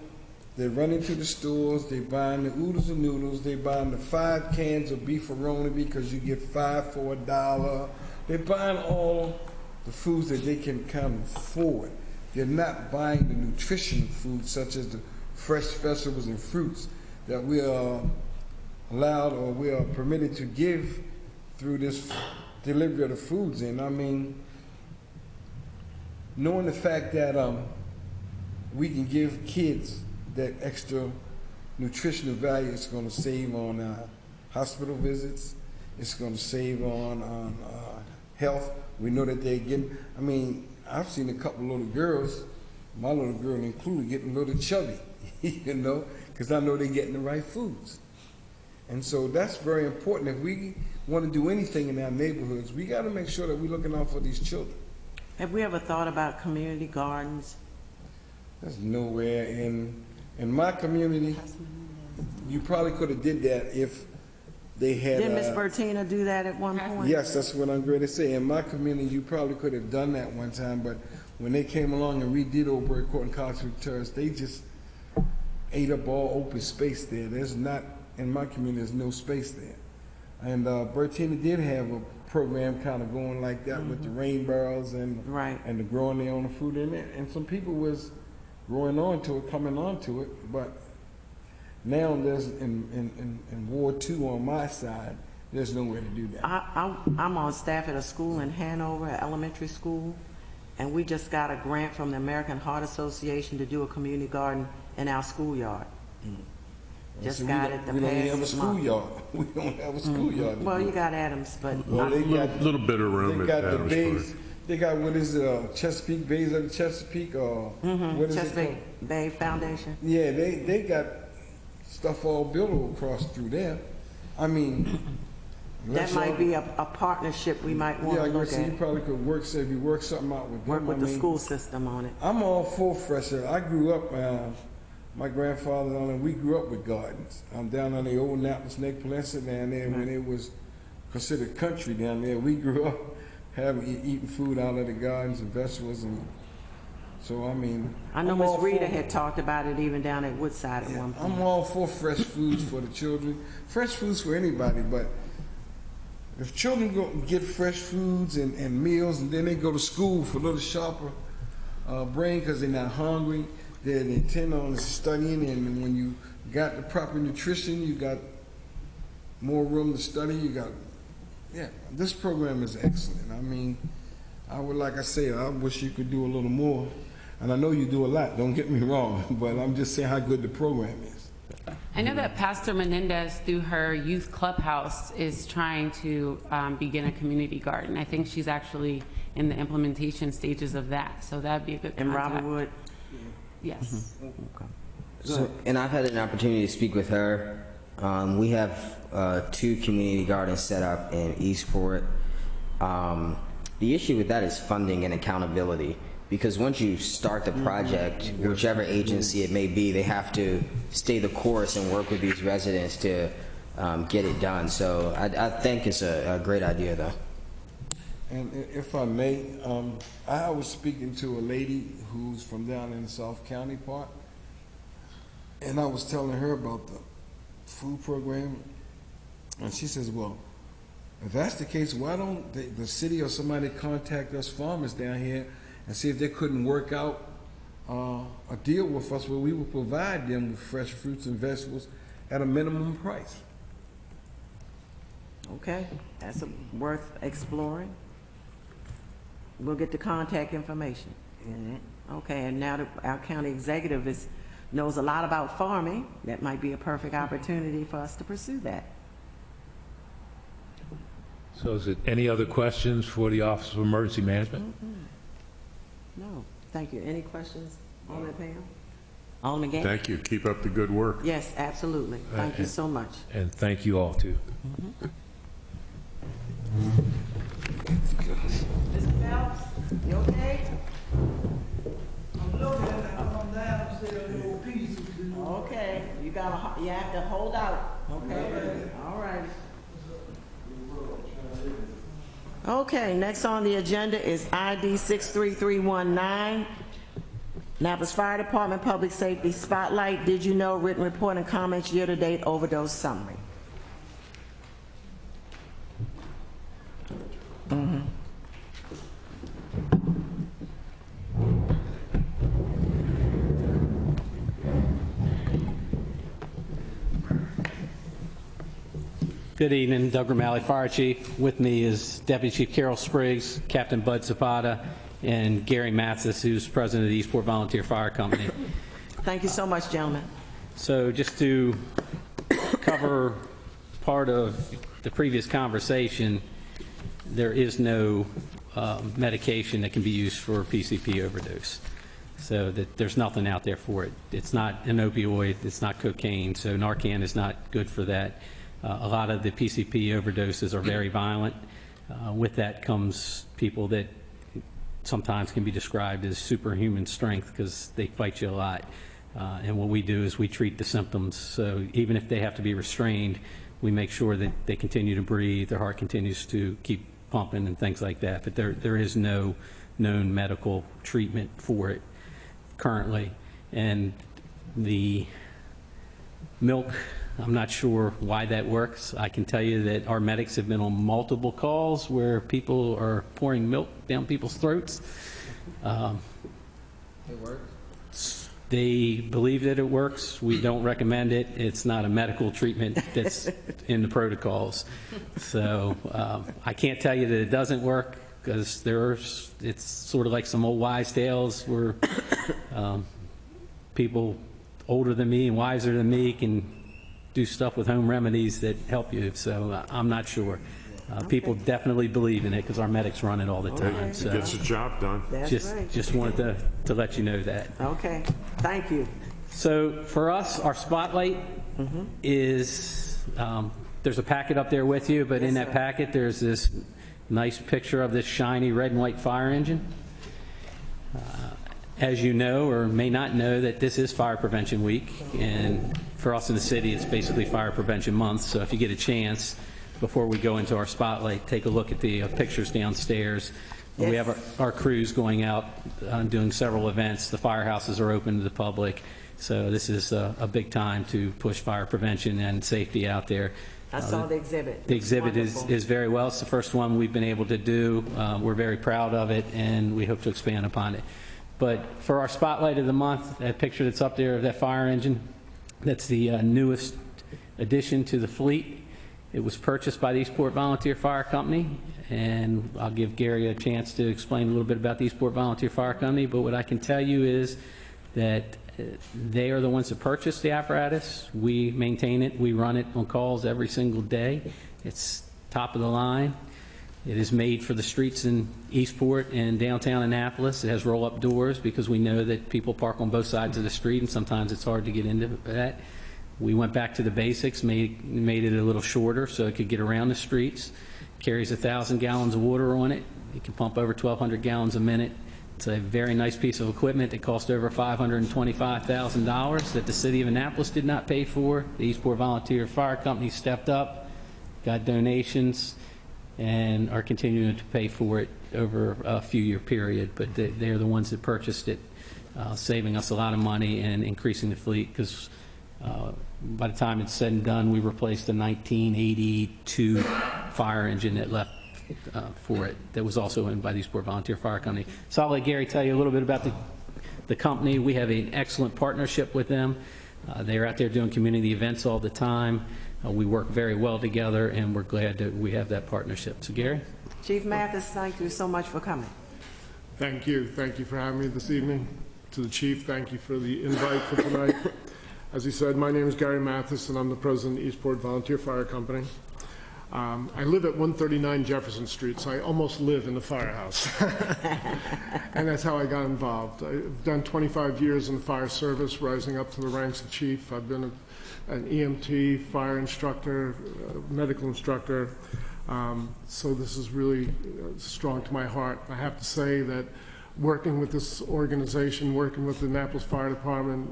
they run into the stores, they buying the oodles and noodles, they buying the 5 cans of beefaroni because you get 5 for $1. They're buying all the foods that they can kind of afford. They're not buying the nutritional foods such as the fresh vegetables and fruits that we are allowed or we are permitted to give through this delivery of the foods. And I mean, knowing the fact that we can give kids that extra nutritional value, it's going to save on hospital visits, it's going to save on health. We know that they're getting, I mean, I've seen a couple little girls, my little girl included, getting a little chubby, you know, because I know they're getting the right foods. And so that's very important. If we want to do anything in our neighborhoods, we got to make sure that we're looking out for these children. Have we ever thought about community gardens? There's nowhere in my community, you probably could have did that if they had. Did Ms. Bertina do that at one point? Yes, that's what I'm going to say. In my community, you probably could have done that one time, but when they came along and redid Old Bird Court and College Terrace, they just ate up all open space there. There's not, in my community, there's no space there. And Bertina did have a program kind of going like that with the rain barrels and and the growing their own food in it. And some people was growing on to it, coming on to it, but now there's in Ward 2 on my side, there's nowhere to do that. I'm on staff at a school in Hanover, an elementary school, and we just got a grant from the American Heart Association to do a community garden in our schoolyard. Just got it the past month. We don't have a schoolyard. We don't have a schoolyard. Well, you got Adams, but Well, they got a little bit of room they at got the Adams bays. Park. They got what is it? Chesapeake Bays of the Chesapeake, or what is it called? Chesapeake Bay Foundation. Yeah, they got stuff all built across through there. I mean, That might be a partnership we might want to look you at. probably could work. Say if you work something out with them. Work with I the mean, school system on it. I'm all for fresh air. I grew up. My grandfather and we grew up with gardens. I'm down on the old Annapolis, Lake Peninsula down there when it was considered country down there. We grew up eating food out of the gardens and vegetables, and so I mean. I know Miss Rita had talked about it even down at Woodside at one point. I'm all for fresh foods for the children, fresh foods for anybody, but if children go get fresh foods and meals and then they go to school for a little sharper, brain because they're not hungry. They're intent on studying, and when you got the proper nutrition, you got more room to study. You got, yeah. This program is excellent. I mean, I would, like I say, I wish you could do a little more. And I know you do a lot, don't get me wrong, but I'm just saying how good the program is. I know that Pastor Menendez, through her youth clubhouse, is trying to begin a community garden. I think she's actually in the implementation stages of that, so that'd be a good In contact. Robinwood? Yes. Okay. So, and I've had an opportunity to speak with her. We have 2 community gardens set up in Eastport. The issue with that is funding and accountability. Because once you start the project, whichever agency it may be, they have to stay the course and work with these residents to get it done. So I think it's a great idea, though. And if I may, I was speaking to a lady who's from down in the South County part, and I was telling her about the food program, and she says, well, if that's the case, why don't the city or somebody contact us farmers down here and see if they couldn't work out a deal with us where we would provide them with fresh fruits and vegetables at a minimum price. Okay, that's worth exploring. We'll get the contact information. Okay, and now that our county executive knows a lot about farming, that might be a perfect opportunity for us to pursue that. So is it any other questions for the Office of Emergency Management? No, thank you. Any questions on that, Pam? Alderman Gay? Thank you. Keep up the good work. Yes, absolutely. Thank you so much. And thank you all, too. Mr. Phelps, you okay? I'm looking at it, I'm downstairs, little pieces. Okay, you have to hold out. Okay, all right. Okay, next on the agenda is ID 63319. Annapolis Fire Department Public Safety Spotlight. Did you know? Written report and comments year-to-date overdose summary. Good evening, Doug Romali, Fire Chief. With me is Deputy Chief Carol Spriggs, Captain Bud Zapata, and Gary Mathis, who's president of the Eastport Volunteer Fire Company. Thank you so much, gentlemen. So just to cover part of the previous conversation, there is no medication that can be used for PCP overdose. So that there's nothing out there for it. It's not an opioid, it's not cocaine, so Narcan is not good for that. A lot of the PCP overdoses are very violent. With that comes people that sometimes can be described as superhuman strength because they fight you a lot. And what we do is we treat the symptoms. So even if they have to be restrained, we make sure that they continue to breathe, their heart continues to keep pumping and things like that. But there is no known medical treatment for it currently. And the milk, I'm not sure why that works. I can tell you that our medics have been on multiple calls where people are pouring milk down people's throats. It works? They believe that it works. We don't recommend it. It's not a medical treatment that's in the protocols. So I can't tell you that it doesn't work because it's sort of like some old wives' tales where people older than me and wiser than me can do stuff with home remedies that help you. So I'm not sure. People definitely believe in it because our medics run it all the time. So Gets the job done. That's right. just wanted to let you know that. Okay, thank you. So for us, our spotlight is, there's a packet up there with you, but in that packet, there's this nice picture of this shiny red and white fire engine. As you know, or may not know, that this is Fire Prevention Week, and for us in the city, it's basically Fire Prevention Month. So if you get a chance, before we go into our spotlight, take a look at the pictures downstairs. Yes. We have our crews going out doing several events. The firehouses are open to the public. So this is a big time to push fire prevention and safety out there. I saw the exhibit. The exhibit is very well. It's the first one we've been able to do. We're very proud of it, and we hope to expand upon it. But for our spotlight of the month, that picture that's up there of that fire engine, that's the newest addition to the fleet. It was purchased by the Eastport Volunteer Fire Company, and I'll give Gary a chance to explain a little bit about the Eastport Volunteer Fire Company, but what I can tell you is that they are the ones that purchased the apparatus. We maintain it. We run it on calls every single day. It's top of the line. It is made for the streets in Eastport and downtown Annapolis. It has roll-up doors because we know that people park on both sides of the street, and sometimes it's hard to get into that. We went back to the basics, made it a little shorter so it could get around the streets. Carries 1,000 gallons of water on it. It can pump over 1,200 gallons a minute. It's a very nice piece of equipment. It cost over $525,000 that the city of Annapolis did not pay for. The Eastport Volunteer Fire Company stepped up, got donations, and are continuing to pay for it over a few-year period. But they're the ones that purchased it, saving us a lot of money and increasing the fleet, because by the time it's said and done, we replaced a 1982 fire engine that left for it, that was also owned by the Eastport Volunteer Fire Company. So I'll let Gary tell you a little bit about the company. We have an excellent partnership with them. They're out there doing community events all the time. We work very well together, and we're glad that we have that partnership. So Gary? Chief Mathis, thank you so much for coming. Thank you. Thank you for having me this evening. To the Chief, thank you for the invite for tonight. As he said, my name is Gary Mathis, and I'm the president of Eastport Volunteer Fire Company. I live at 139 Jefferson Street, so I almost live in the firehouse. And that's how I got involved. I've done 25 years in the fire service, rising up to the ranks of chief. I've been an EMT, fire instructor, medical instructor. So this is really strong to my heart. I have to say that working with this organization, working with the Annapolis Fire Department,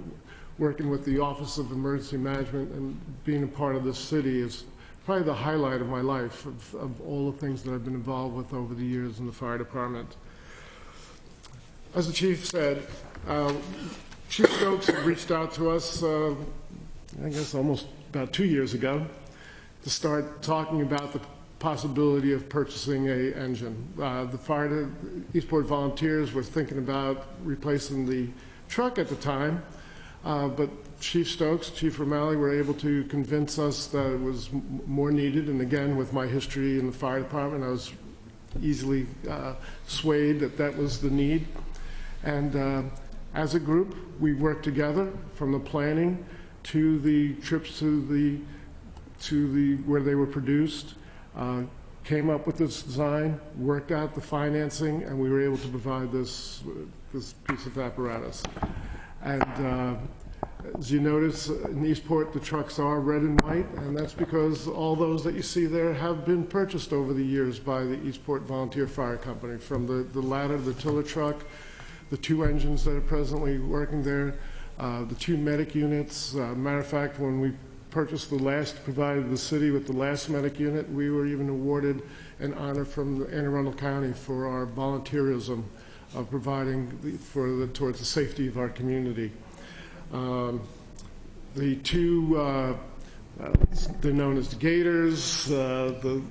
working with the Office of Emergency Management, and being a part of this city is probably the highlight of my life, of all the things that I've been involved with over the years in the fire department. As the chief said, Chief Stokes had reached out to us, I guess almost about 2 years ago, to start talking about the possibility of purchasing an engine. The Eastport Volunteers were thinking about replacing the truck at the time, but Chief Stokes, Chief O'Malley were able to convince us that it was more needed, and again, with my history in the fire department, I was easily swayed that that was the need. And as a group, we worked together from the planning to the trips to where they were produced, came up with this design, worked out the financing, and we were able to provide this piece of apparatus. And as you notice, in Eastport, the trucks are red and white, and that's because all those that you see there have been purchased over the years by the Eastport Volunteer Fire Company, from the ladder, the tiller truck, the 2 engines that are presently working there, the 2 medic units. Matter of fact, when we provided the city with the last medic unit, we were even awarded an honor from Anne Arundel County for our volunteerism of providing towards the safety of our community. The 2, they're known as the Gators, the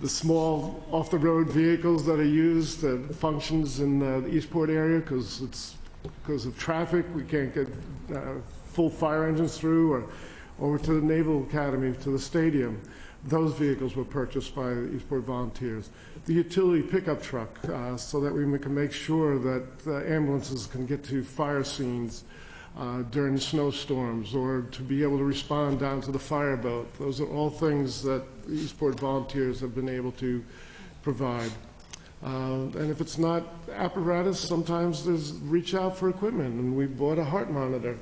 small off-the-road vehicles that are used, functions in the Eastport area because of traffic. We can't get full fire engines through, or over to the Naval Academy, to the stadium. Those vehicles were purchased by the Eastport Volunteers. The utility pickup truck, so that we can make sure that ambulances can get to fire scenes during snowstorms, or to be able to respond down to the fireboat. Those are all things that the Eastport Volunteers have been able to provide. And if it's not apparatus, sometimes there's reach out for equipment, and we bought a heart monitor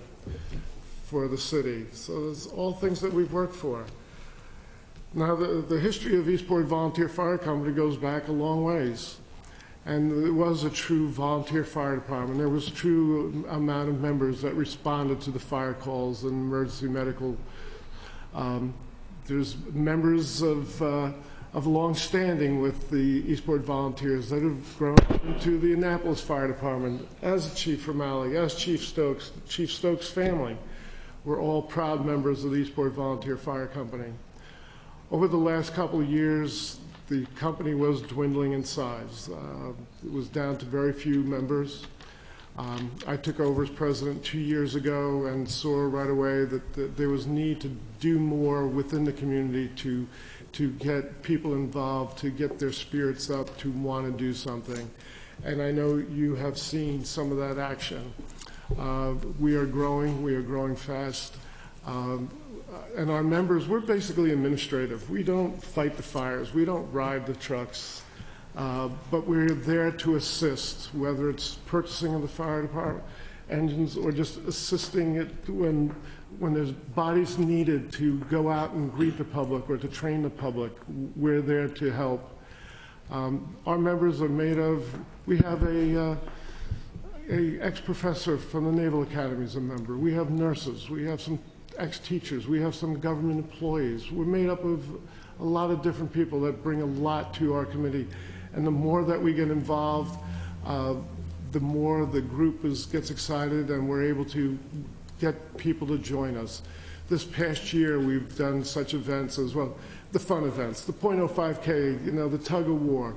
for the city. So there's all things that we've worked for. Now, the history of Eastport Volunteer Fire Company goes back a long ways. And it was a true volunteer fire department. There was a true amount of members that responded to the fire calls and emergency medical. There's members of long standing with the Eastport Volunteers that have grown into the Annapolis Fire Department, as Chief O'Malley, as Chief Stokes' family. We're all proud members of the Eastport Volunteer Fire Company. Over the last couple of years, the company was dwindling in size. It was down to very few members. I took over as president 2 years ago and saw right away that there was need to do more within the community to get people involved, to get their spirits up, to want to do something. And I know you have seen some of that action. We are growing fast. And our members, we're basically administrative. We don't fight the fires. We don't ride the trucks. But we're there to assist, whether it's purchasing of the fire department engines or just assisting it when there's bodies needed to go out and greet the public or to train the public. We're there to help. Our members are made of, we have a ex-professor from the Naval Academy as a member. We have nurses. We have some ex-teachers. We have some government employees. We're made up of a lot of different people that bring a lot to our committee. And the more that we get involved, the more the group gets excited and we're able to get people to join us. This past year, we've done such events as well, the fun events, the .05K, you know, the tug of war.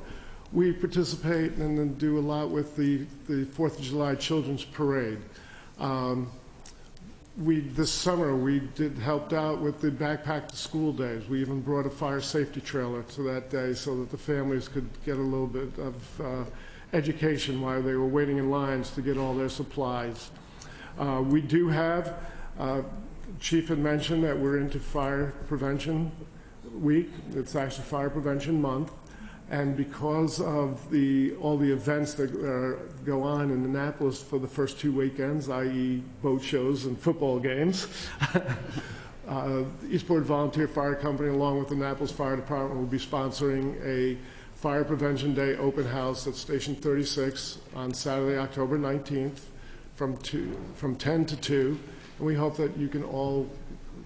We participate and then do a lot with the 4th of July Children's Parade. This summer, we helped out with the Backpack to School Days. We even brought a fire safety trailer to that day so that the families could get a little bit of education while they were waiting in lines to get all their supplies. We do have, Chief had mentioned that we're into Fire Prevention Week. It's actually Fire Prevention Month. And because of all the events that go on in Annapolis for the first 2 weekends, i.e. boat shows and football games, Eastport Volunteer Fire Company, along with the Annapolis Fire Department, will be sponsoring a Fire Prevention Day open house at Station 36 on Saturday, October 19th from 10 to 2. And we hope that you can all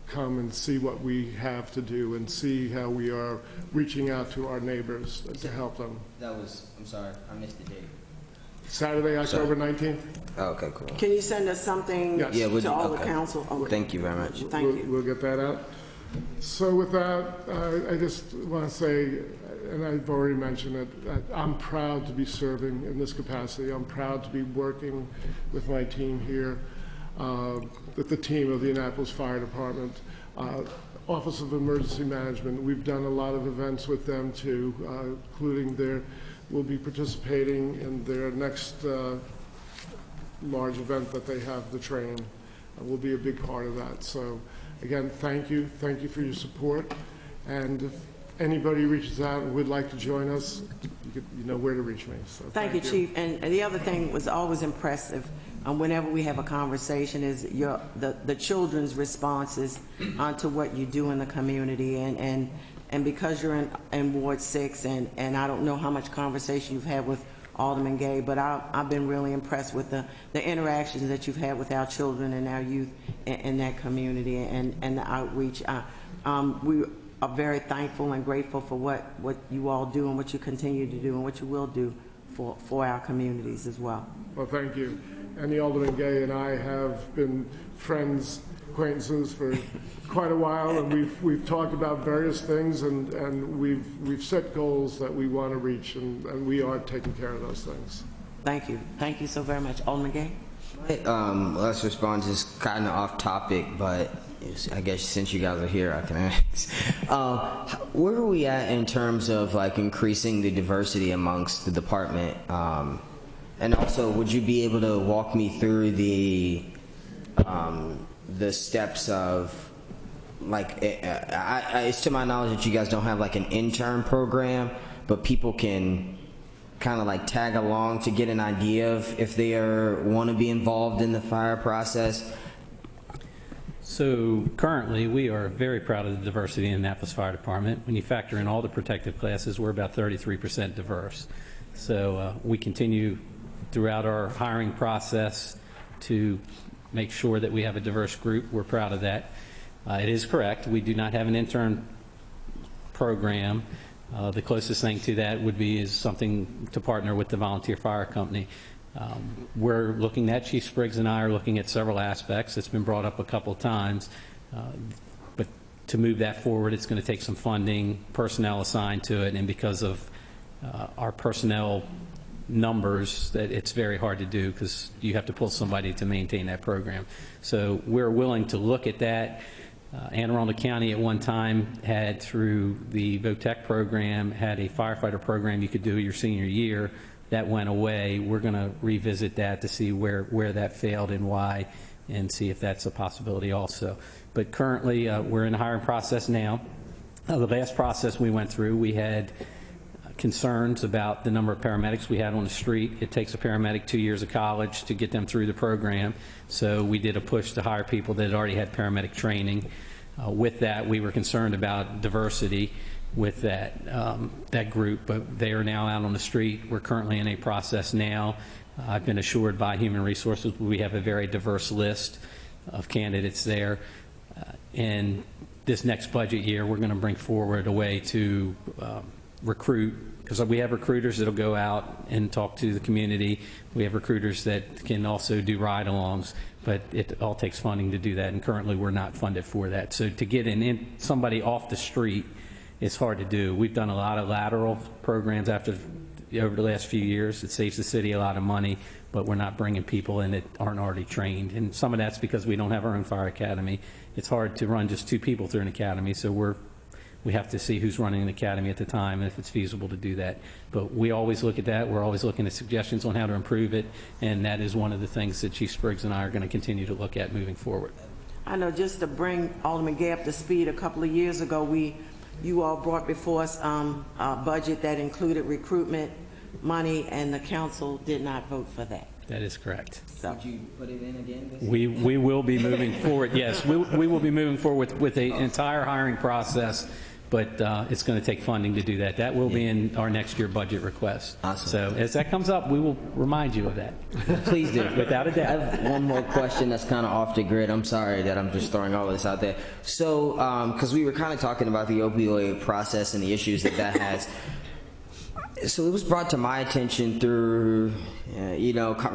come and see what we have to do and see how we are reaching out to our neighbors to help them. That was, I'm sorry, I missed the date. Saturday, October 19th. Oh, okay, cool. Can you send us something Yes. Yeah, to all okay. the council? Okay. Thank you very much. Thank you. We'll get that out. So with that, I just want to say, and I've already mentioned it, that I'm proud to be serving in this capacity. I'm proud to be working with my team here, with the team of the Annapolis Fire Department, Office of Emergency Management. We've done a lot of events with them too, including we'll be participating in their next large event that they have, the training. We'll be a big part of that. So again, thank you for your support. And if anybody reaches out and would like to join us, you know where to reach me. So Thank you, Chief. And the other thing was always impressive, whenever we have a conversation, is the children's responses to what you do in the community. And because you're in Ward 6, and I don't know how much conversation you've had with Alderman Gay, but I've been really impressed with the interactions that you've had with our children and our youth in that community and the outreach. We are very thankful and grateful for what you all do and what you continue to do and what you will do for our communities as well. Well, thank you. And the Alderman Gay and I have been friends, acquaintances for quite a while, and we've talked about various things, and we've set goals that we want to reach, and we are taking care of those things. Thank you. Thank you so very much. Alderman Gay? Let's respond, just kind of off topic, but I guess since you guys are here, I can ask. Where are we at in terms of like increasing the diversity amongst the department? And also, would you be able to walk me through the steps of, like, it's to my knowledge that you guys don't have like an intern program, but people can kind of like tag along to get an idea of if they want to be involved in the fire process? So currently, we are very proud of the diversity in the Annapolis Fire Department. When you factor in all the protective classes, we're about 33% diverse. So we continue throughout our hiring process to make sure that we have a diverse group. We're proud of that. It is correct, we do not have an intern program. The closest thing to that would be is something to partner with the volunteer fire company. We're looking at, Chief Spriggs and I are looking at several aspects. It's been brought up a couple of times, but to move that forward, it's going to take some funding, personnel assigned to it, and because of our personnel numbers that it's very hard to do because you have to pull somebody to maintain that program. So we're willing to look at that. Anne Arundel County at one time had, through the VOTEC program, had a firefighter program you could do your senior year. That went away. We're going to revisit that to see where that failed and why, and see if that's a possibility also. But currently, we're in the hiring process now. The last process we went through, we had concerns about the number of paramedics we had on the street. It takes a paramedic 2 years of college to get them through the program. So we did a push to hire people that already had paramedic training. With that, we were concerned about diversity with that group, but they are now out on the street. We're currently in a process now. I've been assured by Human Resources we have a very diverse list of candidates there. And this next budget year, we're going to bring forward a way to recruit, because we have recruiters that'll go out and talk to the community. We have recruiters that can also do ride-alongs, but it all takes funding to do that, and currently we're not funded for that. So to get somebody off the street, it's hard to do. We've done a lot of lateral programs over the last few years. It saves the city a lot of money, but we're not bringing people in that aren't already trained. And some of that's because we don't have our own fire academy. It's hard to run just 2 people through an academy, so we have to see who's running an academy at the time and if it's feasible to do that. But we always look at that. We're always looking at suggestions on how to improve it, and that is one of the things that Chief Spriggs and I are going to continue to look at moving forward. I know, just to bring Alderman Gay up to speed, a couple of years ago, you all brought before us a budget that included recruitment money, and the council did not vote for that. That is correct. So. Would you put it in again? We will be moving forward. Yes, we will be moving forward with an entire hiring process, but it's going to take funding to do that. That will be in our next year budget request. Awesome. So as that comes up, we will remind you of that. Please do. Without a I doubt. have one more question that's kind of off the grid. I'm sorry that I'm just throwing all this out there. So, because we were kind of talking about the opioid process and the issues that has. So it was brought to my attention through,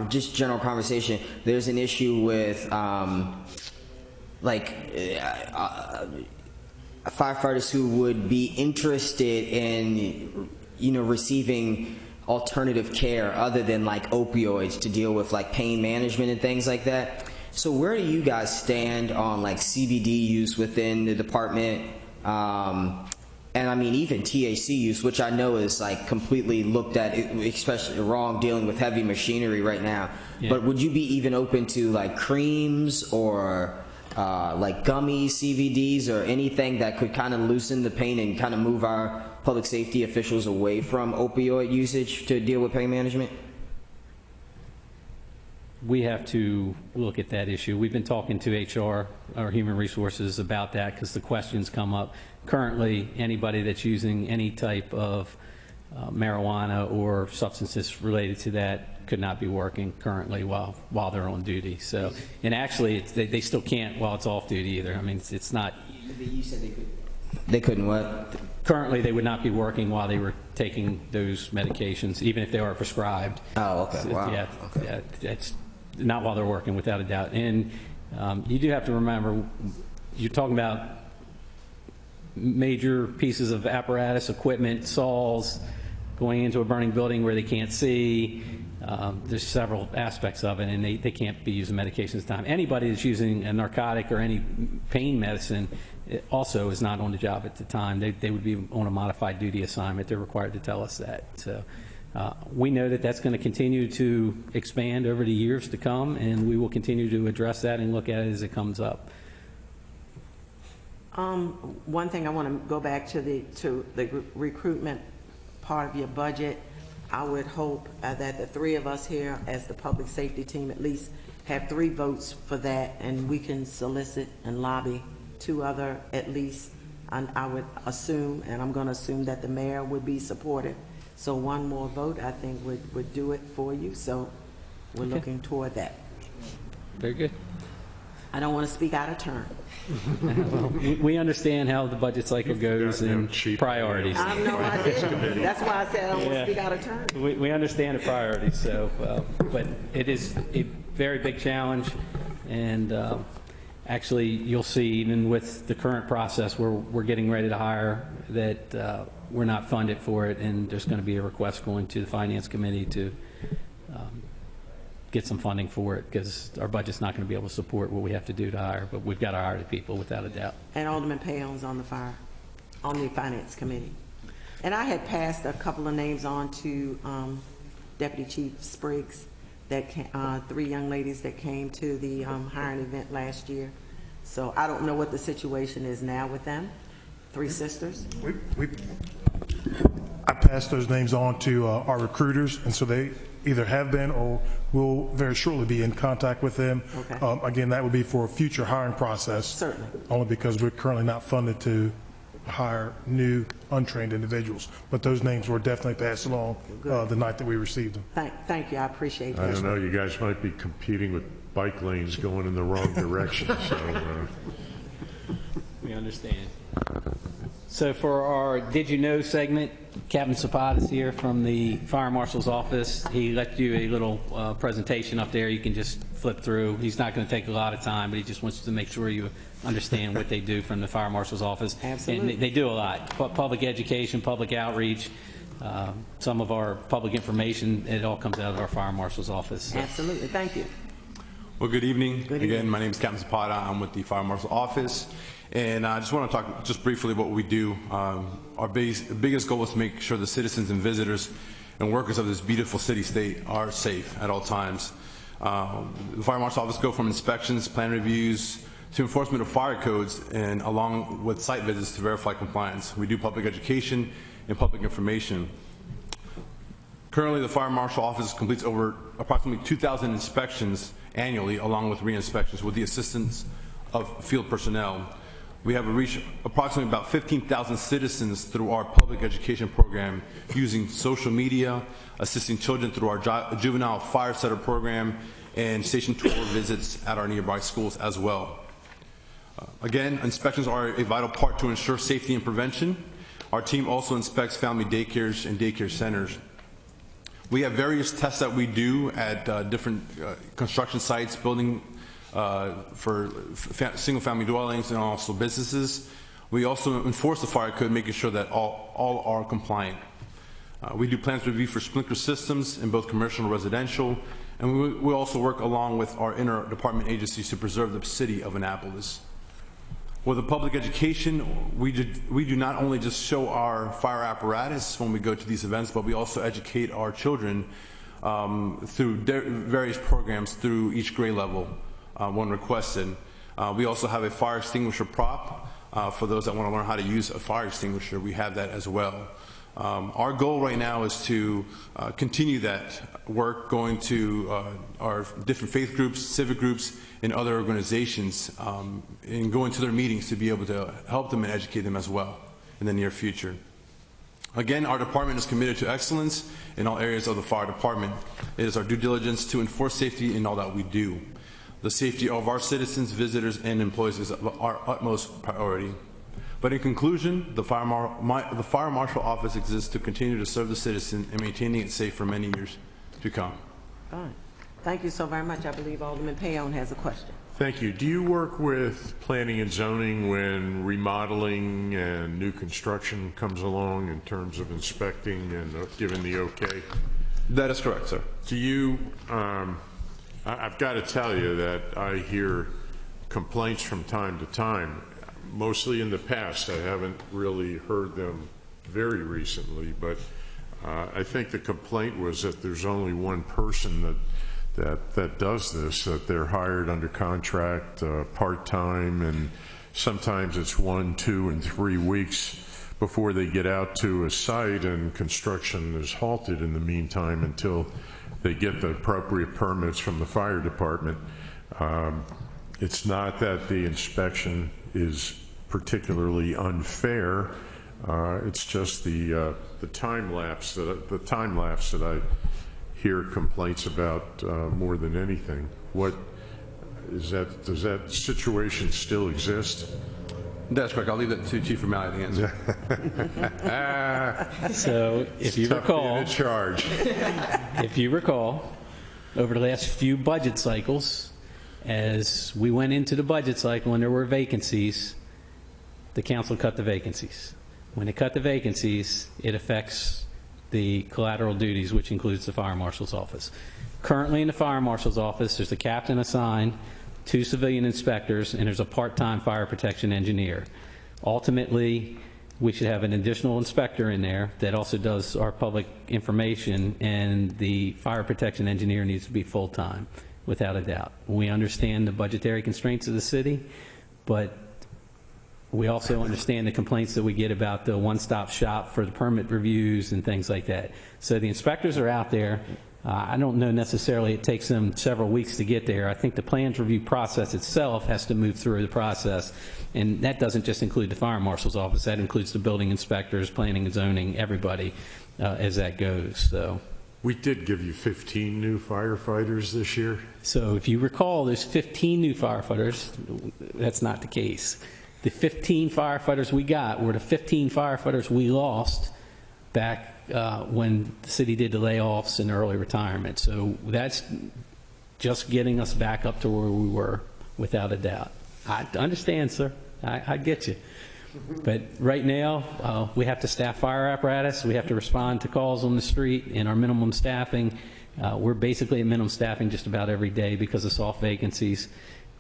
just general conversation. There's an issue with, firefighters who would be interested in, receiving alternative care other than like opioids to deal with like pain management and things like that. So where do you guys stand on like CBD use within the department? And I mean, even THC use, which I know is like completely looked at, especially wrong, dealing with heavy machinery right now. Yeah. But would you be even open to like creams or like gummy CBDs or anything that could kind of loosen the pain and kind of move our public safety officials away from opioid usage to deal with pain management? We have to look at that issue. We've been talking to HR, or Human Resources, about that because the questions come up. Currently, anybody that's using any type of marijuana or substances related to that could not be working currently while they're on duty. So, and actually, they still can't while it's off duty either. I mean, it's not. You said they could. They couldn't what? Currently, they would not be working while they were taking those medications, even if they are prescribed. Oh, okay. So, wow. Yeah, okay. Yeah, it's not while they're working, without a doubt. And you do have to remember, you're talking about major pieces of apparatus, equipment, saws, going into a burning building where they can't see. There's several aspects of it, and they can't be using medications at the time. Anybody that's using a narcotic or any pain medicine also is not on the job at the time. They would be on a modified duty assignment. They're required to tell us that. So we know that that's going to continue to expand over the years to come, and we will continue to address that and look at it as it comes up. One thing I want to go back to the recruitment part of your budget. I would hope that the 3 of us here as the public safety team at least have 3 votes for that, and we can solicit and lobby 2 other at least. And I would assume, and I'm going to assume, that the mayor would be supportive. So 1 more vote, I think, would do it for you. So we're looking toward that. Very good. I don't want to speak out of turn. Well, we understand how the budget cycle goes and priorities. I know I did. That's why I said I don't want to speak out of turn. We understand the priorities, so, but it is a very big challenge, and actually you'll see even with the current process we're getting ready to hire that we're not funded for it, and there's going to be a request going to the Finance Committee to get some funding for it, because our budget's not going to be able to support what we have to do to hire, but we've got to hire the people without a doubt. And Alderman Payon's on the Finance Committee. And I had passed a couple of names on to Deputy Chief Spriggs, that 3 young ladies that came to the hiring event last year. So I don't know what the situation is now with them, 3 sisters. I passed those names on to our recruiters, and so they either have been or will very shortly be in contact with them. Okay. Again, that would be for a future hiring process. Certainly. Only because we're currently not funded to hire new untrained individuals. But those names were definitely passed along the night that we received them. Thank you, I appreciate that. I don't know, you guys might be competing with bike lanes going in the wrong direction, so. We understand. So for our Did You Know segment, Captain Sapat is here from the Fire Marshal's office. He left you a little presentation up there you can just flip through. He's not going to take a lot of time, but he just wants to make sure you understand what they do from the Fire Marshal's office. Absolutely. And they do a lot. Public education, public outreach, some of our public information, it all comes out of our Fire Marshal's office. Absolutely, thank you. Well, good evening. Good Again, evening. my name is Captain Zapata. I'm with the Fire Marshal's office. And I just want to talk just briefly about what we do. Our biggest goal is to make sure the citizens and visitors and workers of this beautiful city-state are safe at all times. The Fire Marshal's office go from inspections, plan reviews, to enforcement of fire codes, and along with site visits to verify compliance. We do public education and public information. Currently, the Fire Marshal office completes over approximately 2,000 inspections annually, along with re-inspections with the assistance of field personnel. We have reached approximately about 15,000 citizens through our public education program using social media, assisting children through our juvenile fire setter program, and station tour visits at our nearby schools as well. Again, inspections are a vital part to ensure safety and prevention. Our team also inspects family daycares and daycare centers. We have various tests that we do at different construction sites, building for single-family dwellings and also businesses. We also enforce the fire code, making sure that all are compliant. We do plans review for sprinkler systems in both commercial and residential, and we also work along with our inter-department agencies to preserve the city of Annapolis. With the public education, we do not only just show our fire apparatus when we go to these events, but we also educate our children through various programs through each grade level when requested. We also have a fire extinguisher prop for those that want to learn how to use a fire extinguisher. We have that as well. Our goal right now is to continue that work, going to our different faith groups, civic groups, and other organizations, and going to their meetings to be able to help them and educate them as well in the near future. Again, our department is committed to excellence in all areas of the fire department. It is our due diligence to enforce safety in all that we do. The safety of our citizens, visitors, and employees is our utmost priority. But in conclusion, the Fire Marshal Office exists to continue to serve the citizen and maintaining it safe for many years to come. Fine. Thank you so very much. I believe Alderman Payon has a question. Thank you. Do you work with planning and zoning when remodeling and new construction comes along in terms of inspecting and giving the okay? That is correct, sir. Do you, I've got to tell you that I hear complaints from time to time, mostly in the past. I haven't really heard them very recently, but I think the complaint was that there's only one person that does this, that they're hired under contract part-time, and sometimes it's 1, 2, and 3 weeks before they get out to a site, and construction is halted in the meantime until they get the appropriate permits from the fire department. It's not that the inspection is particularly unfair. It's just the time lapse that I hear complaints about more than anything. What is that? Does that situation still exist? That's correct. I'll leave that to Chief O'Malley to answer. So if you recall, if you recall, over the last few budget cycles, as we went into the budget cycle and there were vacancies, the council cut the vacancies. When they cut the vacancies, it affects the collateral duties, which includes the fire marshal's office. Currently in the fire marshal's office, there's a captain assigned, 2 civilian inspectors, and there's a part-time fire protection engineer. Ultimately, we should have an additional inspector in there that also does our public information, and the fire protection engineer needs to be full-time, without a doubt. We understand the budgetary constraints of the city, but we also understand the complaints that we get about the one-stop shop for the permit reviews and things like that. So the inspectors are out there. I don't know necessarily it takes them several weeks to get there. I think the plans review process itself has to move through the process, and that doesn't just include the fire marshal's office. That includes the building inspectors, planning and zoning, everybody as that goes. So We did give you 15 new firefighters this year. So if you recall, there's 15 new firefighters. That's not the case. The 15 firefighters we got were the 15 firefighters we lost back when the city did the layoffs and early retirement. So that's just getting us back up to where we were, without a doubt. I understand, sir. I get you. But right now, we have to staff fire apparatus. We have to respond to calls on the street in our minimum staffing. We're basically at minimum staffing just about every day because of soft vacancies,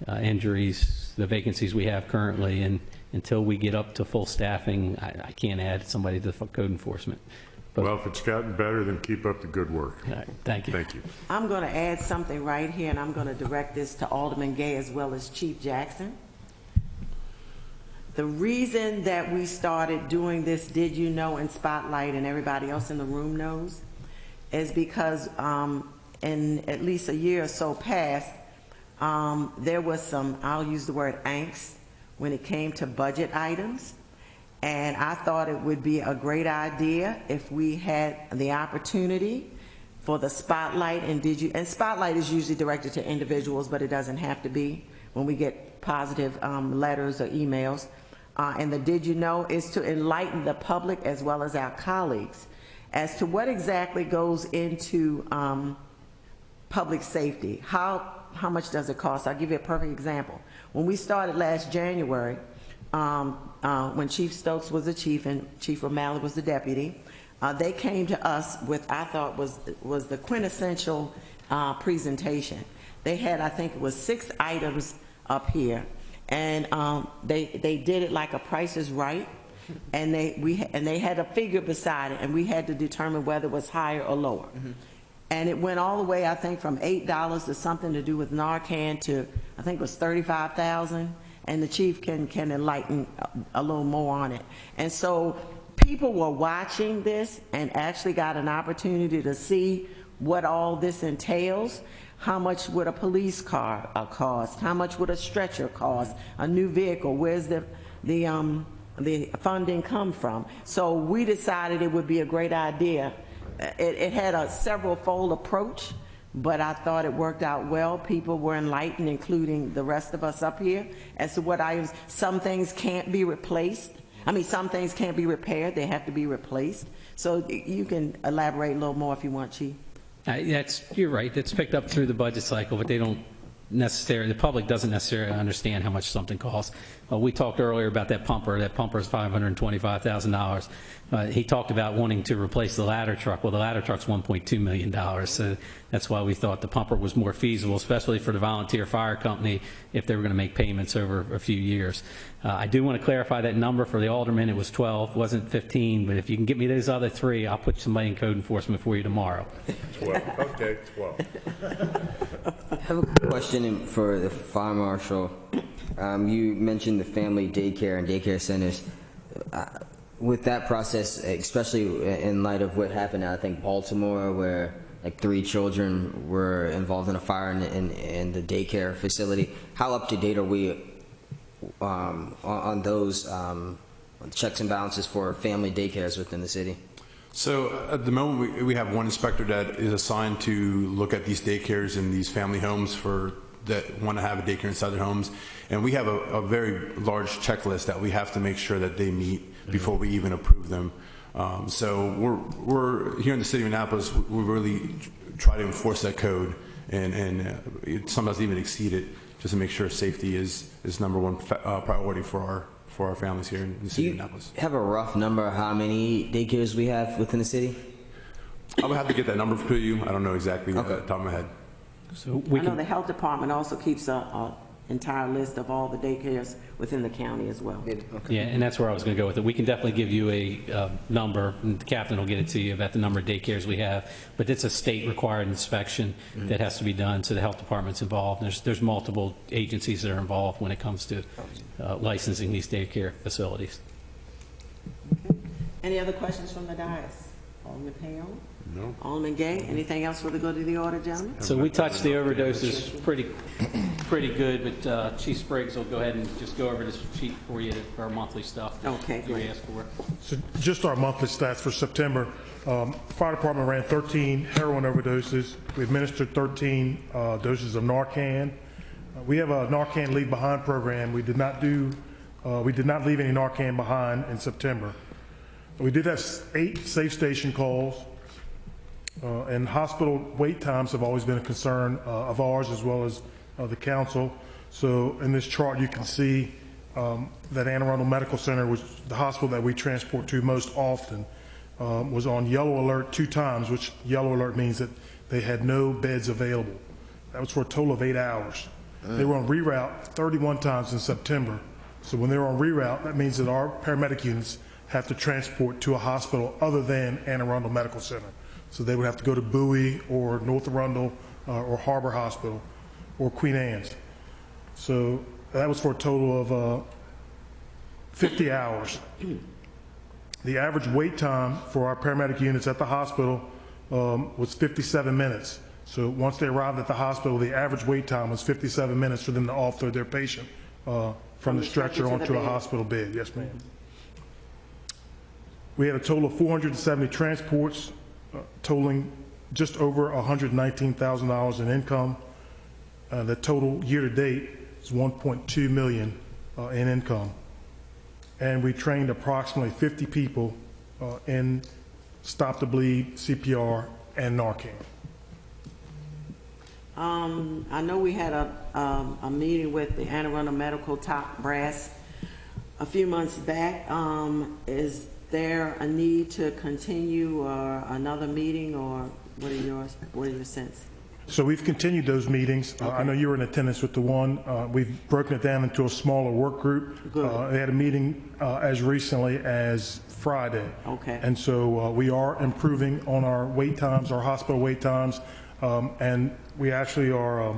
injuries, the vacancies we have currently. And until we get up to full staffing, I can't add somebody to code enforcement. But, well, if it's gotten better, then keep up the good work. All right, thank you. Thank you. I'm going to add something right here, and I'm going to direct this to Alderman Gay as well as Chief Jackson. The reason that we started doing this Did You Know in Spotlight, and everybody else in the room knows, is because in at least a year or so past, there was some, I'll use the word angst, when it came to budget items. And I thought it would be a great idea if we had the opportunity for the Spotlight and Spotlight is usually directed to individuals, but it doesn't have to be when we get positive letters or emails. And the Did You Know is to enlighten the public as well as our colleagues as to what exactly goes into public safety. How much does it cost? I'll give you a perfect example. When we started last January, when Chief Stokes was the chief and Chief O'Malley was the deputy, they came to us with, I thought was the quintessential presentation. They had, I think it was 6 items up here, and they did it like a Price is Right, and they had a figure beside it, and we had to determine whether it was higher or lower. Mm-hmm. And it went all the way, I think, from $8 to something to do with Narcan to, I think it was $35,000. And the chief can enlighten a little more on it. And so people were watching this and actually got an opportunity to see what all this entails. How much would a police car cost? How much would a stretcher cost? A new vehicle? Where's the funding come from? So we decided it would be a great idea. It had a several-fold approach, but I thought it worked out well. People were enlightened, including the rest of us up here, as to what items. Some things can't be replaced. I mean, some things can't be repaired. They have to be replaced. So you can elaborate a little more if you want, Chief. You're right. It's picked up through the budget cycle, but they don't necessarily, the public doesn't necessarily understand how much something costs. We talked earlier about that pumper. That pumper is $525,000. He talked about wanting to replace the ladder truck. Well, the ladder truck's $1.2 million. So that's why we thought the pumper was more feasible, especially for the volunteer fire company, if they were going to make payments over a few years. I do want to clarify that number for the alderman. It was 12, wasn't 15. But if you can get me those other 3, I'll put somebody in code enforcement for you tomorrow. 12. Okay, 12. I have a question for the fire marshal. You mentioned the family daycare and daycare centers. With that process, especially in light of what happened, I think Baltimore, where like 3 children were involved in a fire in the daycare facility, how up to date are we on those checks and balances for family daycares within the city? So at the moment, we have one inspector that is assigned to look at these daycares and these family homes that want to have a daycare inside their homes. And we have a very large checklist that we have to make sure that they meet before we even approve them. So we're here in the city of Annapolis, we really try to enforce that code and sometimes even exceed it, just to make sure safety is #1 priority for for our families here in the Do city of you Annapolis. have a rough number of how many daycares we have within the city? I would have to get that number for you. I don't know exactly off the top of my head. So we I know can, the health department also keeps a entire list of all the daycares within the county as well. yeah, and that's where I was going to go with it. We can definitely give you a number, and the captain will get it to you about the number of daycares we have, but it's a state-required inspection that has to be done, so the health department's involved. There's multiple agencies that are involved when it comes to licensing these daycare facilities. Okay. Any other questions from the dais? Alderman Payne? No. Alderman Gay? Anything else for the good of the order, gentlemen? So we touched the overdoses pretty good, but Chief Spriggs will go ahead and just go over this sheet for you, our monthly stuff. Okay, You great. asked for. So just our monthly stats for September. Fire department ran 13 heroin overdoses. We administered 13 doses of Narcan. We have a Narcan Leave Behind program. We did not leave any Narcan behind in September. We did have 8 safe station calls. And hospital wait times have always been a concern of ours as well as the council. So in this chart, you can see that Anne Arundel Medical Center, which the hospital that we transport to most often, was on yellow alert 2 times, which yellow alert means that they had no beds available. That was for a total of 8 hours. They were on reroute 31 times in September. So when they were on reroute, that means that our paramedic units have to transport to a hospital other than Anne Arundel Medical Center. So they would have to go to Bowie or North Arundel or Harbor Hospital or Queen Anne's. So that was for a total of 50 hours. The average wait time for our paramedic units at the hospital was 57 minutes. So once they arrived at the hospital, the average wait time was 57 minutes for them to offload their patient from the stretcher onto a hospital bed. Yes, ma'am. We had a total of 470 transports, totaling just over $119,000 in income. The total year-to-date is $1.2 million in income. And we trained approximately 50 people in Stop the Bleed, CPR, and Narcan. I know we had a meeting with the Anne Arundel Medical top brass a few months back. Is there a need to continue another meeting, or what are your sense? So we've continued those meetings. I know you were in attendance with the one. We've broken it down into a smaller work group. They had a meeting as recently as Friday. Okay. And so we are improving on our wait times, our hospital wait times, and we actually are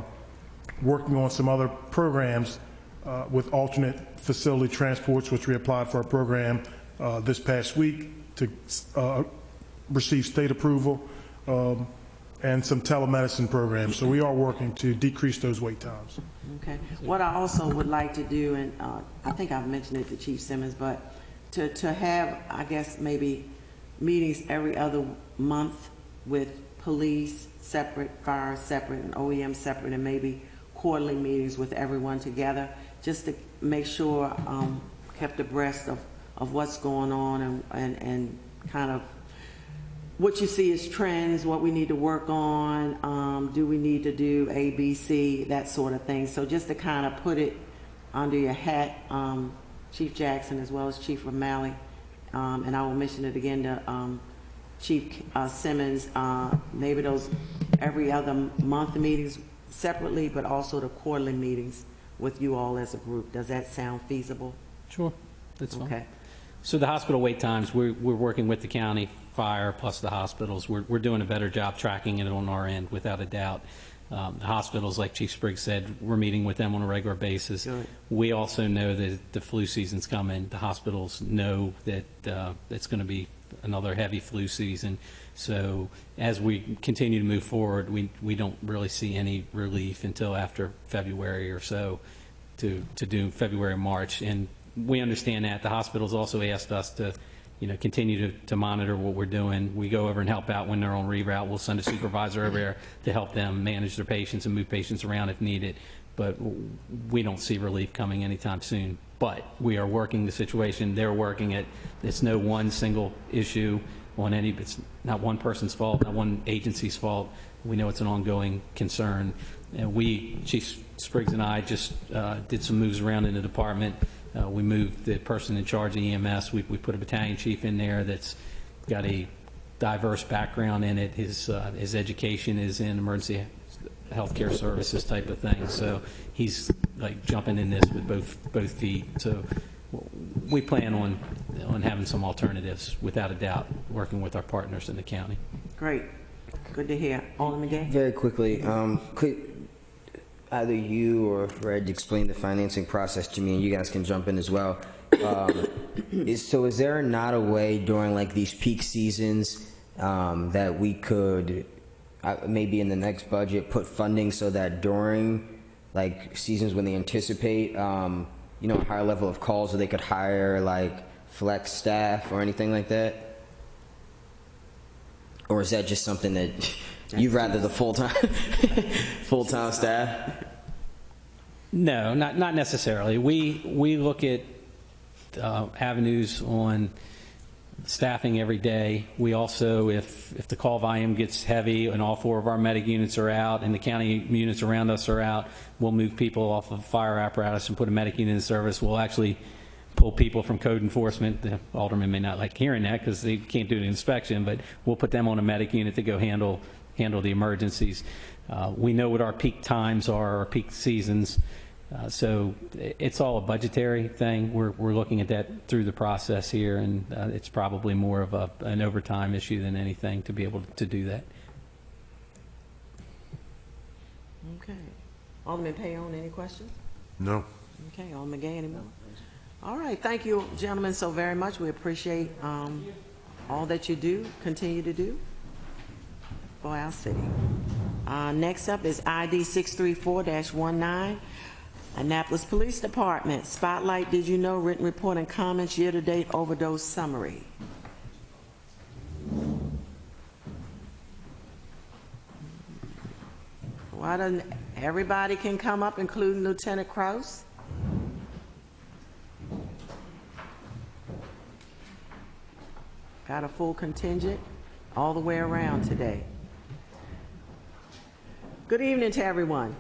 working on some other programs with alternate facility transports, which we applied for a program this past week to receive state approval, and some telemedicine programs. So we are working to decrease those wait times. Okay. What I also would like to do, and I think I've mentioned it to Chief Simmons, but to have, I guess, maybe meetings every other month with police separate, fire separate, and OEM separate, and maybe quarterly meetings with everyone together, just to make sure kept abreast of what's going on and kind of what you see as trends, what we need to work on, do we need to do A, B, C, that sort of thing. So just to kind of put it under your hat, Chief Jackson as well as Chief O'Malley, and I will mention it again to Chief Simmons, maybe those every other month meetings separately, but also the quarterly meetings with you all as a group. Does that sound feasible? Sure, that's fine. Okay. So the hospital wait times, we're working with the county, fire, plus the hospitals. We're doing a better job tracking it on our end, without a doubt. The hospitals, like Chief Spriggs said, we're meeting with them on a regular basis. Good. We also know that the flu season's coming. The hospitals know that it's going to be another heavy flu season. So as we continue to move forward, we don't really see any relief until after February or so to do February, March. And we understand that. The hospitals also asked us to, continue to monitor what we're doing. We go over and help out when they're on reroute. We'll send a supervisor over there to help them manage their patients and move patients around if needed. But we don't see relief coming anytime soon. But we are working the situation. They're working it. It's no one single issue on any, it's not one person's fault, not one agency's fault. We know it's an ongoing concern. And Chief Spriggs and I just did some moves around in the department We moved the person in charge of EMS. We put a battalion chief in there that's got a diverse background in it. His education is in emergency healthcare services type of thing. So he's like jumping in this with both feet. So we plan on having some alternatives, without a doubt, working with our partners in the county. Great. Good to hear. Alderman Gay? Very quickly, could either you or Fred explain the financing process to me, and you guys can jump in as well. Is there not a way during like these peak seasons that we could maybe in the next budget put funding so that during like seasons when they anticipate you know, a higher level of calls, so they could hire like flex staff or anything like that? Or is that just something that you'd rather the full-time staff? No, not necessarily. We look at avenues on staffing every day. We also, if the call volume gets heavy and all 4 of our medic units are out and the county units around us are out, we'll move people off of fire apparatus and put a medic unit in service. We'll actually pull people from code enforcement. The alderman may not like hearing that because they can't do an inspection, but we'll put them on a medic unit to go handle the emergencies. We know what our peak times are, our peak seasons. So it's all a budgetary thing. We're looking at that through the process here, and it's probably more of an overtime issue than anything to be able to do that. Okay. Alderman Payon, any questions? No. Okay, Alderman Gay, any more? All right, thank you, gentlemen, so very much. We appreciate all that you do, continue to do for our city. Next up is ID 634-19, Annapolis Police Department. Spotlight, did you know, written report and comments, year-to-date overdose summary. Why doesn't everybody can come up, including Lieutenant Krause? Got a full contingent all the way around today. Good evening to everyone.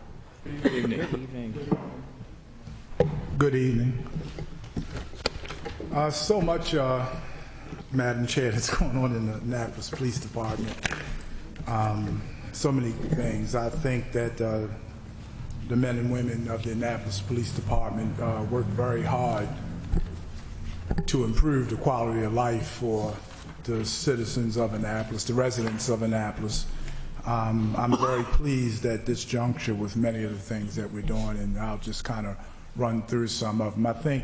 Good evening. Good evening. So much, Madam Chair, that's going on in the Annapolis Police Department. So many things. I think that the men and women of the Annapolis Police Department work very hard to improve the quality of life for the citizens of Annapolis, the residents of Annapolis. I'm very pleased at this juncture with many of the things that we're doing, and I'll just kind of run through some of them. I think,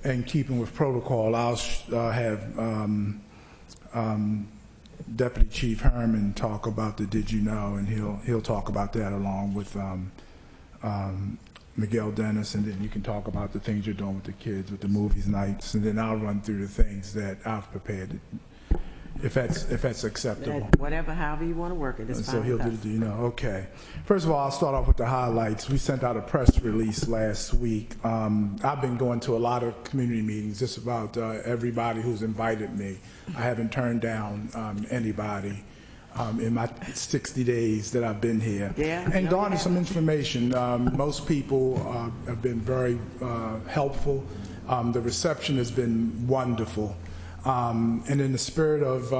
in keeping with protocol, I'll have Deputy Chief Herman talk about the Did You Know, and he'll talk about that along with Miguel Dennis, and then you can talk about the things you're doing with the kids, with the movies nights, and then I'll run through the things that I've prepared, if that's acceptable. Whatever, however you want to work it, it's fine. So he'll with do us. the, you know, okay. First of all, I'll start off with the highlights. We sent out a press release last week. I've been going to a lot of community meetings, just about everybody who's invited me. I haven't turned down anybody in my 60 days that I've been here. Yeah, and garnered some information. Most people have been very helpful. The reception has been wonderful. And in the spirit of,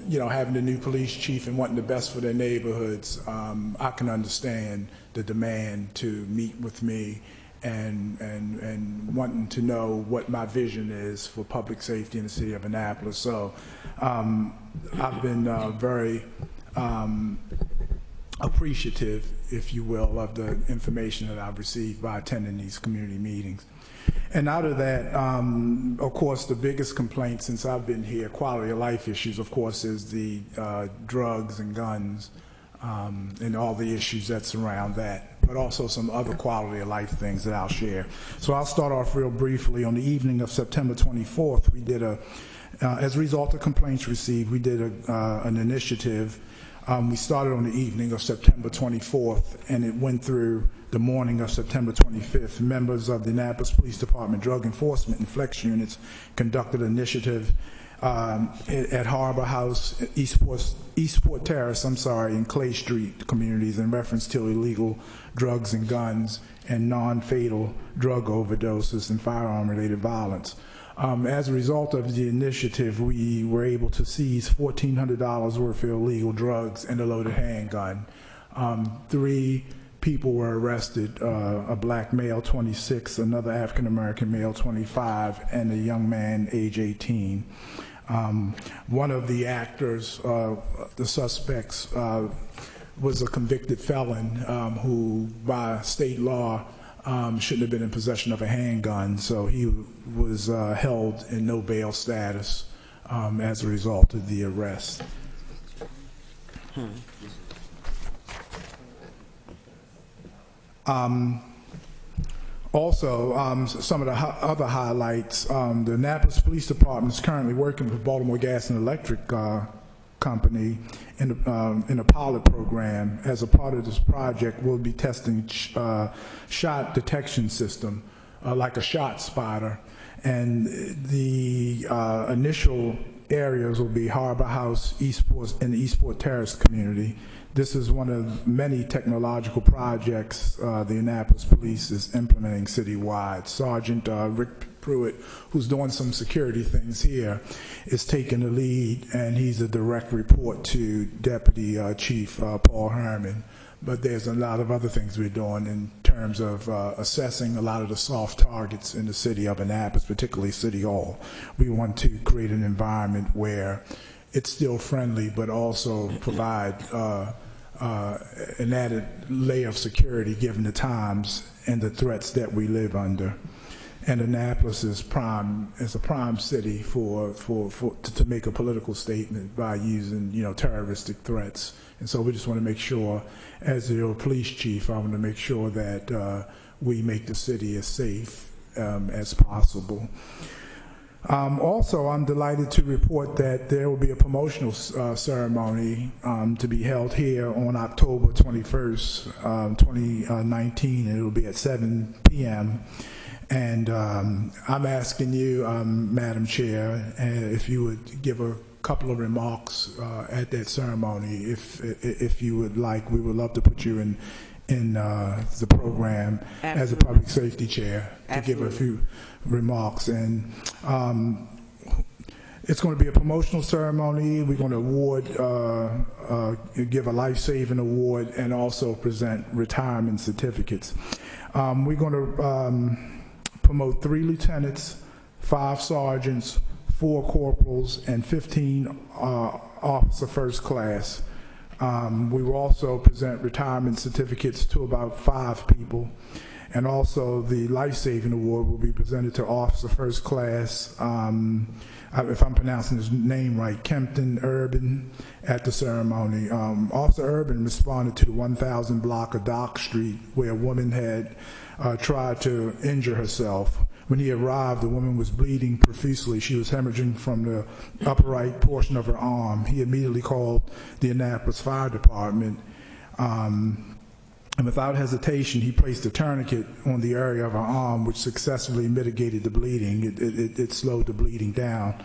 you know, having the new police chief and wanting the best for their neighborhoods, I can understand the demand to meet with me and wanting to know what my vision is for public safety in the city of Annapolis. So I've been very appreciative, if you will, of the information that I've received by attending these community meetings. And out of that, of course, the biggest complaint since I've been here, quality of life issues, of course, is the drugs and guns and all the issues that surround that, but also some other quality of life things that I'll share. So I'll start off real briefly. On the evening of September 24th, we did as a result of complaints received, we did an initiative. We started on the evening of September 24th, and it went through the morning of September 25th. Members of the Annapolis Police Department Drug Enforcement and Flex Units conducted an initiative at Harbor House, Eastport Terrace, and Clay Street communities in reference to illegal drugs and guns and non-fatal drug overdoses and firearm-related violence. As a result of the initiative, we were able to seize $1,400 worth of illegal drugs and a loaded handgun. 3 people were arrested, a black male, 26, another African-American male, 25, and a young man, age 18. One of the actors, the suspects, was a convicted felon who, by state law, shouldn't have been in possession of a handgun, so he was held in no bail status as a result of the arrest. Also, some of the other highlights, the Annapolis Police Department is currently working with Baltimore Gas and Electric Company in a pilot program. As a part of this project, we'll be testing shot detection system, like a shot spotter. And the initial areas will be Harbor House, Eastport, and the Eastport Terrace community. This is one of many technological projects the Annapolis Police is implementing citywide. Sergeant Rick Pruitt, who's doing some security things here, is taking the lead, and he's a direct report to Deputy Chief Paul Herman. But there's a lot of other things we're doing in terms of assessing a lot of the soft targets in the city of Annapolis, particularly City Hall. We want to create an environment where it's still friendly, but also provide an added layer of security given the times and the threats that we live under. And Annapolis is a prime city to make a political statement by using, terroristic threats. And so we just want to make sure, as the police chief, I want to make sure that we make the city as safe as possible. Also, I'm delighted to report that there will be a promotional ceremony to be held here on October 21st, 2019, and it will be at 7 p.m. And I'm asking you, Madam Chair, if you would give a couple of remarks at that ceremony, if you would like. We would love to put you in the program as a public safety chair to give a few remarks. And it's going to be a promotional ceremony. We're going to award, give a life-saving award, and also present retirement certificates. We're going to promote 3 lieutenants, 5 sergeants, 4 corporals, and 15 officer first class. We will also present retirement certificates to about 5 people. And also the life-saving award will be presented to officer first class, if I'm pronouncing his name right, Kempton Urban, at the ceremony. Officer Urban responded to the 1000 block of Dock Street where a woman had tried to injure herself. When he arrived, the woman was bleeding profusely. She was hemorrhaging from the upper right portion of her arm. He immediately called the Annapolis Fire Department. And without hesitation, he placed a tourniquet on the area of her arm, which successfully mitigated the bleeding. It slowed the bleeding down.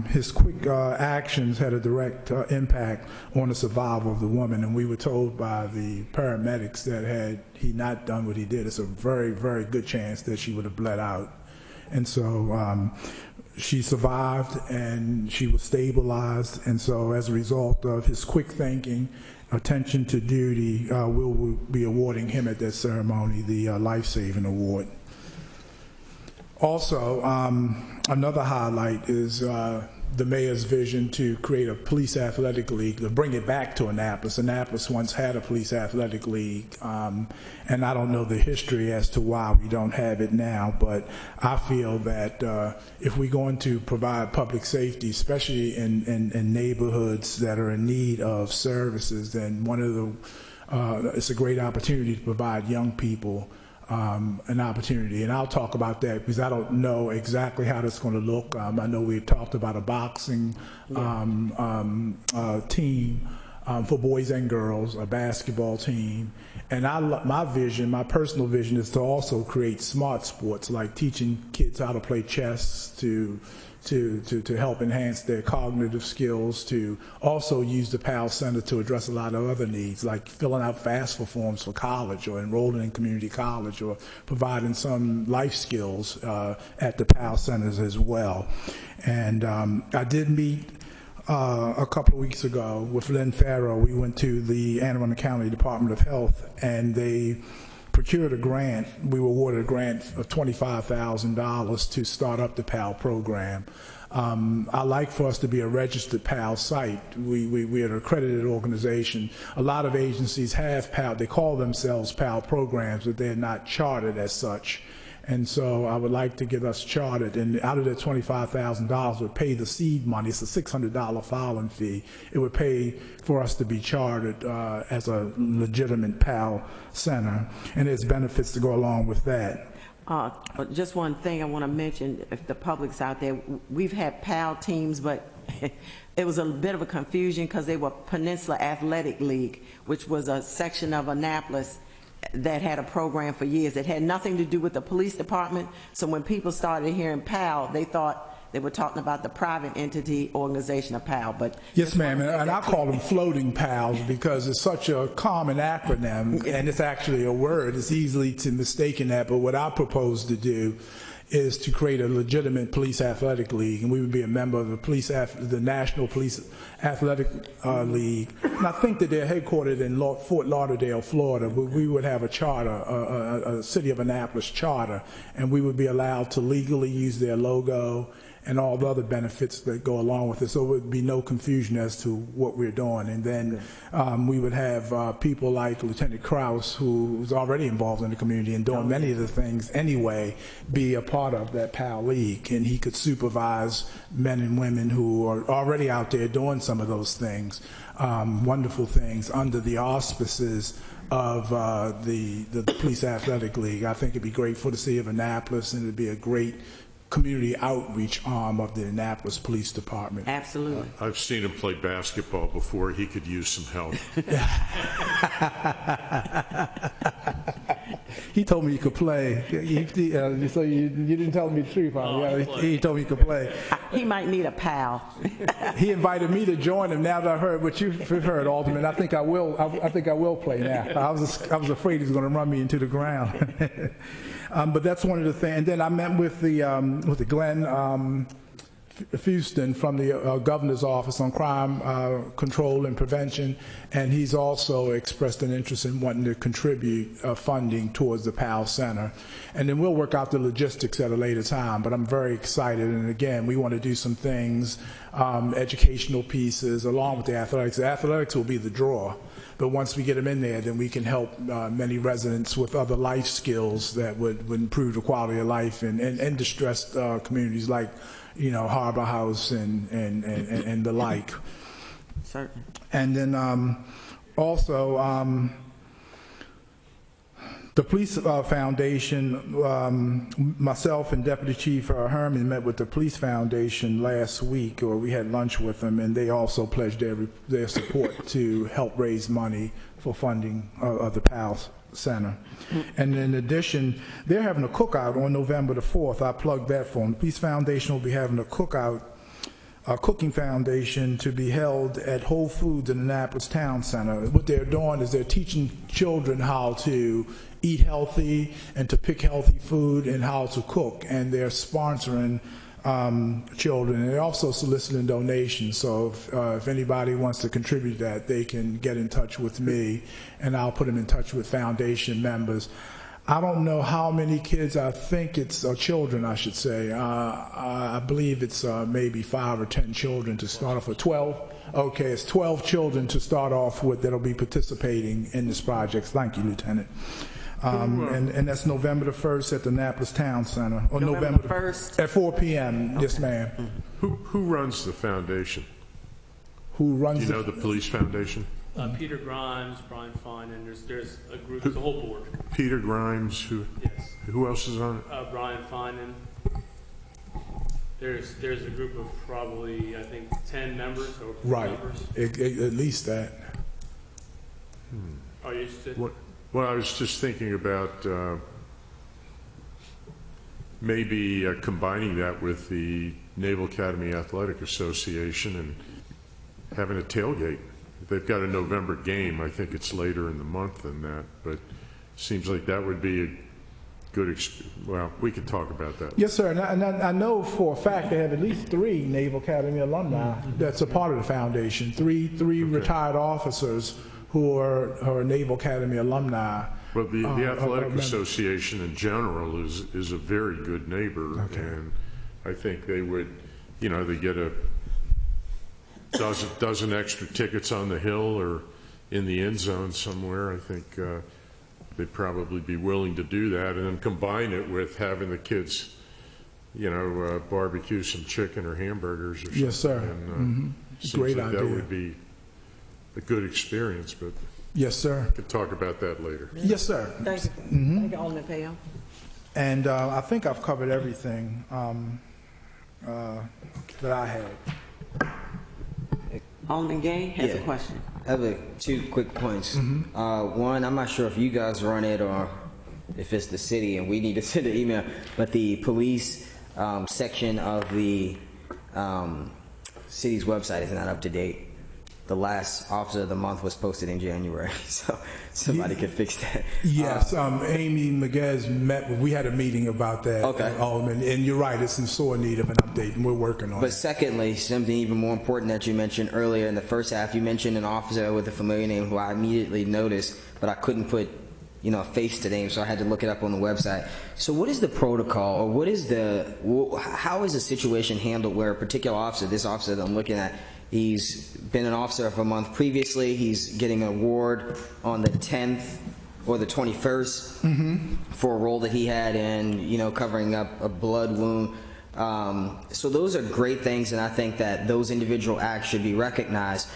His quick actions had a direct impact on the survival of the woman, and we were told by the paramedics that had he not done what he did, it's a very, very good chance that she would have bled out. And so she survived, and she was stabilized, and so as a result of his quick thinking, attention to duty, we'll be awarding him at that ceremony the life-saving award. Also, another highlight is the mayor's vision to create a police athletic league, to bring it back to Annapolis. Annapolis once had a police athletic league, and I don't know the history as to why we don't have it now, but I feel that if we're going to provide public safety, especially in neighborhoods that are in need of services, then it's a great opportunity to provide young people an opportunity, and I'll talk about that because I don't know exactly how that's going to look. I know we've talked about a boxing team, for boys and girls, a basketball team. And my vision, my personal vision, is to also create smart sports, like teaching kids how to play chess, to help enhance their cognitive skills, to also use the PAL Center to address a lot of other needs, like filling out FAFSA forms for college, or enrolling in community college, or providing some life skills at the PAL Centers as well. And I did meet a couple of weeks ago with Lynn Farrow. We went to the Anne Arundel County Department of Health, and they procured a grant. We were awarded a grant of $25,000 to start up the PAL program. I like for us to be a registered PAL site. We're an accredited organization. A lot of agencies have PAL. They call themselves PAL programs, but they're not chartered as such. And so I would like to get us chartered, and out of that $25,000 would pay the seed money. It's a $600 filing fee. It would pay for us to be chartered as a legitimate PAL center, and there's benefits to go along with that. Just one thing I want to mention, if the public's out there, we've had PAL teams, but it was a bit of a confusion because they were Peninsula Athletic League, which was a section of Annapolis that had a program for years. It had nothing to do with the police department. So when people started hearing PAL, they thought they were talking about the private entity organization of PAL. But yes, ma'am, and I call them floating PALs because it's such a common acronym, and it's actually a word. It's easily to mistake in that. But what I propose to do is to create a legitimate police athletic league, and we would be a member of the National Police Athletic League. And I think that they're headquartered in Fort Lauderdale, Florida. We would have a charter, a City of Annapolis charter, and we would be allowed to legally use their logo and all the other benefits that go along with it. So there would be no confusion as to what we're doing. And then we would have people like Lieutenant Krause, who's already involved in the community and doing many of the things anyway, be a part of that PAL League. And he could supervise men and women who are already out there doing some of those things, wonderful things, under the auspices of the Police Athletic League. I think it'd be great for the city of Annapolis, and it'd be a great community outreach arm of the Annapolis Police Department. Absolutely. I've seen him play basketball before. He could use some help. He told me he could play. So you didn't tell me the truth, huh? He told me he could play. He might need a pal. He invited me to join him. Now that I heard what you've heard, Alderman, I think I will. I think I will play now. I was afraid he was going to run me into the ground. But that's one of the things. And then I met with the Glenn Fuston from the Governor's Office on Crime Control and Prevention, and he's also expressed an interest in wanting to contribute funding towards the PAL Center. And then we'll work out the logistics at a later time, but I'm very excited. And again, we want to do some things, educational pieces, along with the athletics. The athletics will be the draw. But once we get them in there, then we can help many residents with other life skills that would improve the quality of life in distressed communities like, Harbor House and the like. Certainly. And then also the Police Foundation, myself and Deputy Chief Herman met with the Police Foundation last week, or we had lunch with them, and they also pledged their support to help raise money for funding of the PAL Center. And in addition, they're having a cookout on November the 4th. I plugged that for them. The Police Foundation will be having a cookout, a cooking foundation, to be held at Whole Foods in Annapolis Town Center. What they're doing is they're teaching children how to eat healthy and to pick healthy food and how to cook, and they're sponsoring children, and they're also soliciting donations. So if anybody wants to contribute that, they can get in touch with me, and I'll put them in touch with foundation members. I don't know how many kids. I think it's children, I should say. I believe it's maybe 5 or 10 children to start off with. 12? Okay, it's 12 children to start off with that'll be participating in this project. Thank you, Lieutenant. And that's November the 1st at the Annapolis Town Center. Or November 1st? At 4 p.m., okay. Yes, ma'am. Who runs the foundation? Who runs? Do you know the Police Foundation? Peter Grimes, Brian Fine, and there's a group, there's a whole board. Peter Grimes, Yes. Who else is on it? Brian Fine, and there's a group of probably, I think, 10 members or right. members. At least that. Are you interested? Well, I was just thinking about maybe combining that with the Naval Academy Athletic Association and having a tailgate. They've got a November game. I think it's later in the month than that, but seems like that would be a good, well, we could talk about that. Yes, sir. And I know for a fact they have at least 3 Naval Academy alumni that's a part of the foundation. Three retired officers who are Naval Academy alumni. Well, the Athletic Association in general is a very good neighbor, and I think they would, you know, they get a dozen extra tickets on the hill or in the end zone somewhere. I think they'd probably be willing to do that, and then combine it with having the kids, you know, barbecue some chicken or hamburgers or something. Yes, sir. And, great like idea. That would be a good experience, but yes, sir. We could talk about that later. Yes, sir. Thank you. Thank you, Alderman Payne. And I think I've covered everything that I had. Alderman Gay has a question. I have 2 quick points. One, I'm not sure if you guys run it or if it's the city and we need to send an email, but the police section of the city's website is not up to date. The last Officer of the Month was posted in January, so somebody could fix that. Yes, Amy Maguez we had a meeting about that. Okay. And you're right, it's in sore need of an update, and we're working on it. But secondly, something even more important that you mentioned earlier in the first half, you mentioned an officer with a familiar name who I immediately noticed, but I couldn't put, you know, a face to name, so I had to look it up on the website. So what is the protocol, or what is how is the situation handled where a particular officer, this officer that I'm looking at, he's been an officer for a month previously, he's getting an award on the 10th or the 21st for a role that he had in, you know, covering up a blood wound. So those are great things, and I think that those individual acts should be recognized.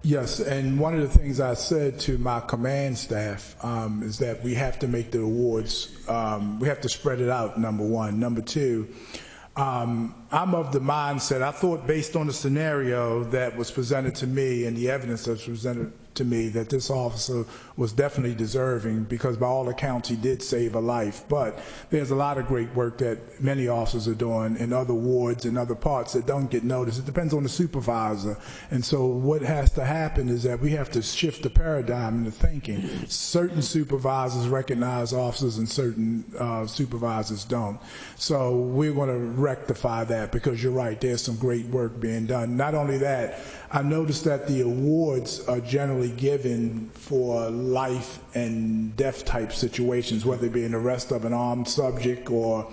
Yes, and one of the things I said to my command staff is that we have to make the awards, we have to spread it out, number one. Number two, I'm of the mindset, I thought based on the scenario that was presented to me and the evidence that was presented to me, that this officer was definitely deserving, because by all accounts he did save a life. But there's a lot of great work that many officers are doing in other wards and other parts that don't get noticed. It depends on the supervisor. And so what has to happen is that we have to shift the paradigm in the thinking. Certain supervisors recognize officers and certain supervisors don't. So we're going to rectify that, because you're right, there's some great work being done. Not only that, I noticed that the awards are generally given for life and death type situations, whether it be an arrest of an armed subject or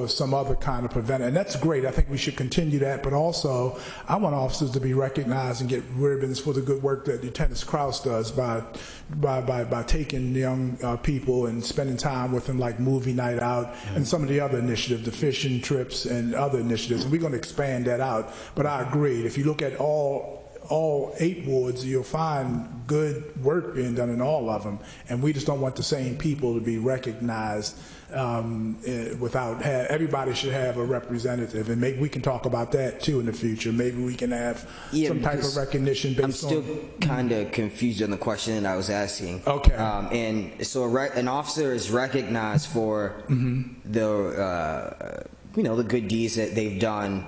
some other kind of preventer. And that's great. I think we should continue that. But also, I want officers to be recognized and get ribbons for the good work that Lieutenant Krause does by taking young people and spending time with them, like movie night out and some of the other initiatives, the fishing trips and other initiatives. And we're going to expand that out. But I agree. If you look at all 8 wards, you'll find good work being done in all of them, and we just don't want the same people to be recognized without everybody should have a representative, and maybe we can talk about that too in the future. Maybe we can have some type of recognition based on... I'm still kind of confused on the question that I was asking. Okay. And so an officer is recognized for the you know, the good deeds that they've done.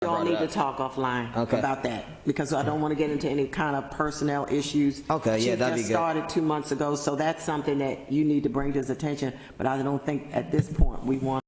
We all need to talk offline about that, because I don't want to get into any kind of personnel issues. Okay, yeah, that'd be good. She just started 2 months ago, so that's something that you need to bring to his attention, but I don't think at this point we want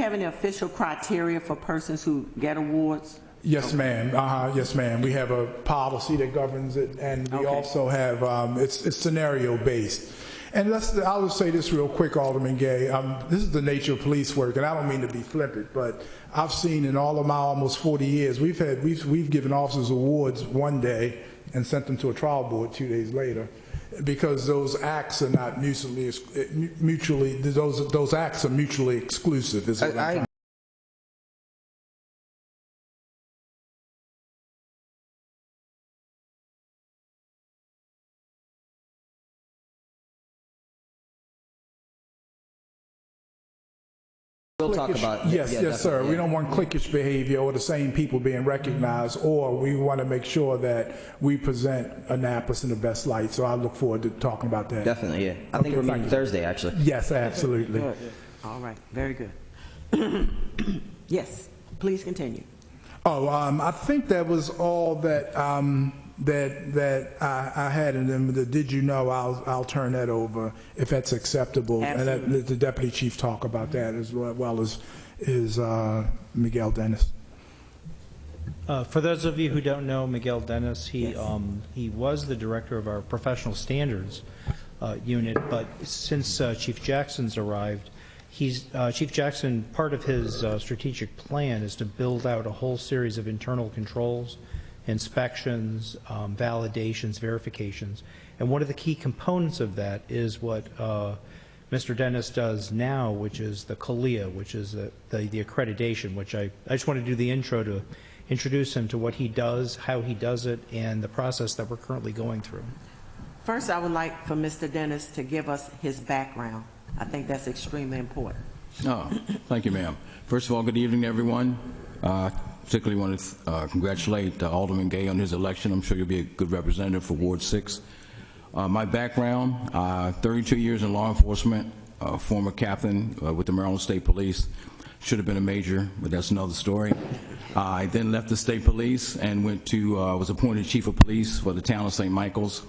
have any official criteria for persons who get awards? Yes, ma'am. Yes, ma'am. We have a policy that governs it, and we also have, it's scenario-based. And I'll just say this real quick, Alderman Gay. This is the nature of police work, and I don't mean to be flippant, but I've seen in all of my almost 40 years, we've given officers awards one day and sent them to a trial board 2 days later, because those acts are not mutually those acts are mutually exclusive. Is what I'm We'll talk about yes, sir. definitely. We don't want cliquish behavior or the same people being recognized, or we want to make sure that we present Annapolis in the best light. So I look forward to talking about that. Definitely, yeah. I think we're meeting Thursday, actually. Yes, absolutely. Good. All right, very good. Yes, please continue. Oh, I think that was all that I had, and then the did you know, I'll turn that over if that's acceptable. Absolutely. And let the deputy chief talk about that as well as Miguel Dennis. For those of you who don't know Miguel Dennis, he was the director of our professional standards unit, but since Chief Jackson's arrived, Chief Jackson, part of his strategic plan is to build out a whole series of internal controls, inspections, validations, verifications. And one of the key components of that is what Mr. Dennis does now, which is the CALIA, which is the accreditation, which I just want to do the intro to introduce him to what he does, how he does it, and the process that we're currently going through. First, I would like for Mr. Dennis to give us his background. I think that's extremely important. Oh, thank you, ma'am. First of all, good evening, everyone. Particularly want to congratulate Alderman Gay on his election. I'm sure you'll be a good representative for Ward 6. My background, 32 years in law enforcement, former captain with the Maryland State Police. Should have been a major, but that's another story. I then left the state police and went to, was appointed chief of police for the town of St. Michael's.